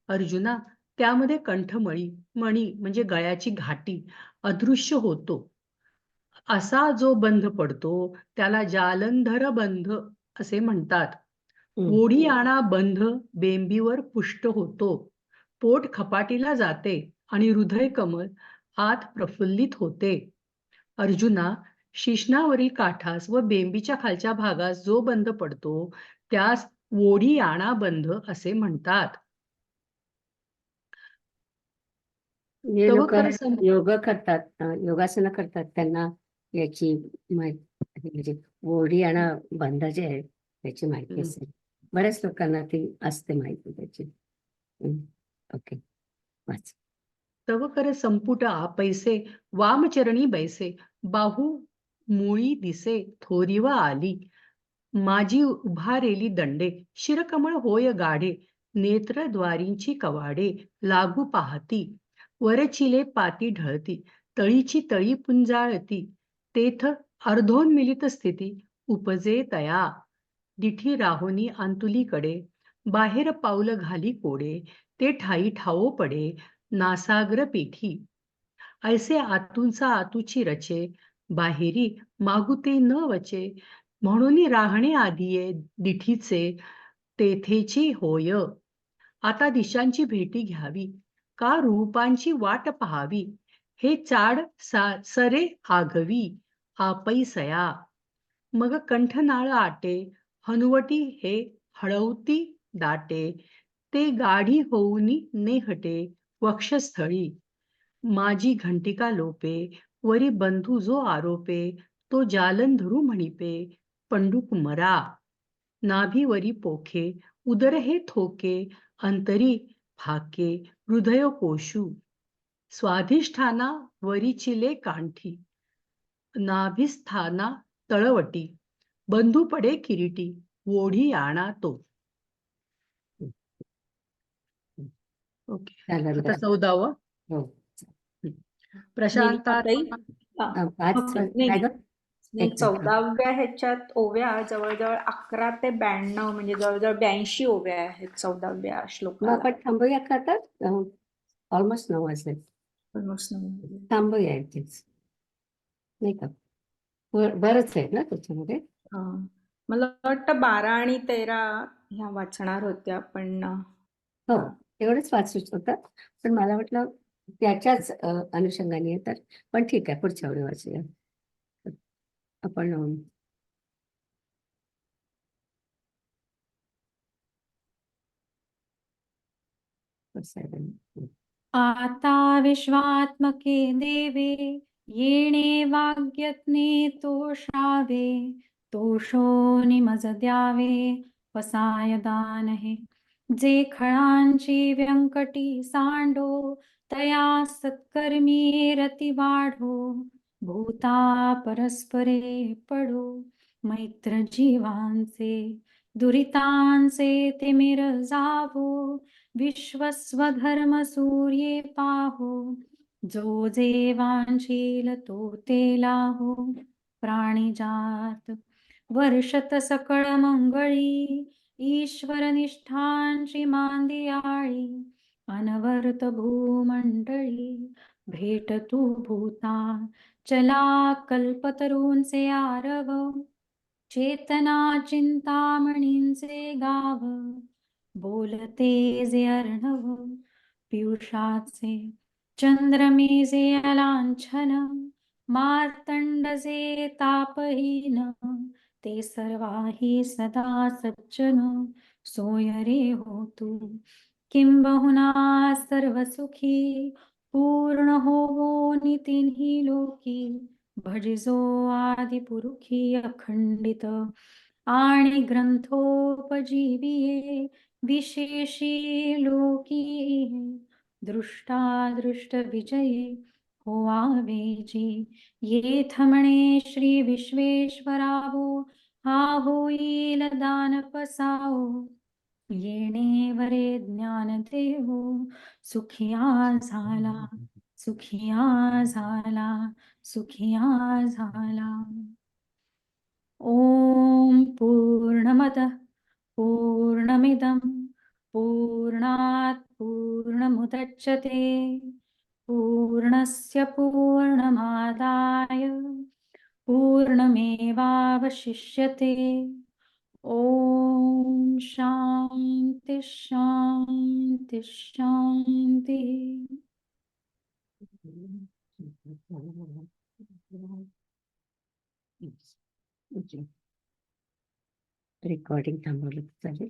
अर्जुना, त्यामध्ये कंठमणी म्हणजे गळ्याची घाटी अदृश्य होतो. असा जो बंध पडतो त्याला जालंधर बंध असे म्हणतात. ओढियाणा बंध बेंबीवर पुष्ट होतो. पोट खपाटीला जाते आणि हृदय कमल आत प्रफुल्लित होते. अर्जुना, शिश्नावरील काठास व बेंबीच्या खालच्या भागास जो बंध पडतो त्यास ओढियाणा बंध असे म्हणतात. जे तव लोक खरं सम- योग करतात, योगासनं करतात, त्यांना याची माहिती म्हणजे ओढी आणि बंध जे आहे त्याची माहिती असेल. बऱ्याच लोकांना ती असते माहिती त्याची. ओके, वाच. तव कर संपुट पैसे वामचरणी बैसे बाहू मुळी दिसे थोरीव आली. माझी उभारेली दंडे शिरकमळ होय गाढे नेत्रद्वारींची कवाडे लागू पाहती. वरचिले पाती ढळती तळीची तळी पुंजाळती. तेथ अर्धोन्मिलित स्थिती उपजे तया. दिठी राहोनी अंतुलीकडे बाहेर पाऊल घाली कोडे. ते ठाई ठावो पडे नासाग्र पेठी. ऐसे आतूंचा आतूची रचे बाहेरी मागुते न वचे. म्हणून राहणे आदिये दिठीचे तेथेची होय. आता दिशांची भेटी घ्यावी का रूपांची वाट पाहावी. हे चाड सरे आगवी आपैसया. मग कंठनाळ आटे हनुवटी हे हळवती दाटे. ते गाढी होऊनी नेहटे वक्षस्थळी. माझी घंटिका लोपे वरी बंधू जो आरोपे. तो जालंधरू म्हणिपे पंडुक मरा. नाभीवरी पोखे उदर हे थोके अंतरी फाके हृदय कोशू. स्वाधिष्ठाना वरीचिले कांठी नाभिस्थाना तळवटी. बंधू पडे किरीटी ओढी आणा तो. ओके. झालं आता बरं. 14वं. हो. नीलिमाताई, प्रशांतात्मा. पाच ओके. काय नाही गं? नाही, एक मिनिट. 14व्या ह्याच्यात ओव्या जवळजवळ 11 ते 92 म्हणजे जवळजवळ 82 ओव्या आहेत 14व्या मग श्लोकाला. आपण थांबूया का आता? ऑलमोस्ट 9 वाजले. Almost नऊ. थांबूया इथेच. नाही का? बरंच आहे ना त्याच्यामध्ये? हा. मला वाटतं 12 आणि 13 ह्या वाचणार होत्या पण हो, एवढंच वाचूच होतं. पण मला वाटलं त्याच्याच अनुषंगाने आहे तर, पण ठीक आहे, पुढच्या वेळी वाचूया. आपण कसं आहे? आता विश्वात्मके देवे येणे वाग्यज्ञे तोषावे तोषो निमज द्यावे वसाय दान हे जे खळांची व्यंकटी सांडो तया सत्कर्मी रती वाढो भूता परस्परे पडो मैत्र जीवांचे दुरितांचे तिमिर जावो विश्वस्वधर्म सूर्ये पाहो जो जे वांछील तो ते लाहो प्राणिजात वर्षत सकळ मंगळी ईश्वर निष्ठांची मांदियाळी अनवर्त भूमंडळी भेट तू भूता चला कल्पतरूंचे आरव चेतना चिंतामणींचे गाव बोलते जे अर्णव पियुषाचे चंद्रमे जे अलांछन मार्तंड जे तापहीन ते सर्वाही सदा सज्जन सोय रे हो तू किंबहुना सर्व सुखी पूर्ण होवो नितीन्ही लोकी भजिजो आदिपुरुषी अखंडित आणि ग्रंथोपजीविये विशेषी लोकी दृष्टादृष्ट विजये होवावे जी येथ म्हणे श्री विश्वेश्वरावो हा होईल दानपसावो येणे वरे ज्ञान देवो सुखिया झाला सुखिया झाला सुखिया झाला. ॐ पूर्णमदः पूर्णमिदं पूर्णात् पूर्णमुदच्यते पूर्णस्य पूर्णमादाय पूर्णमेवावशिष्यते. ॐ शान्ति शान्ति शान्तिः. रेकॉर्डिंग थांबवलं तर चालेल.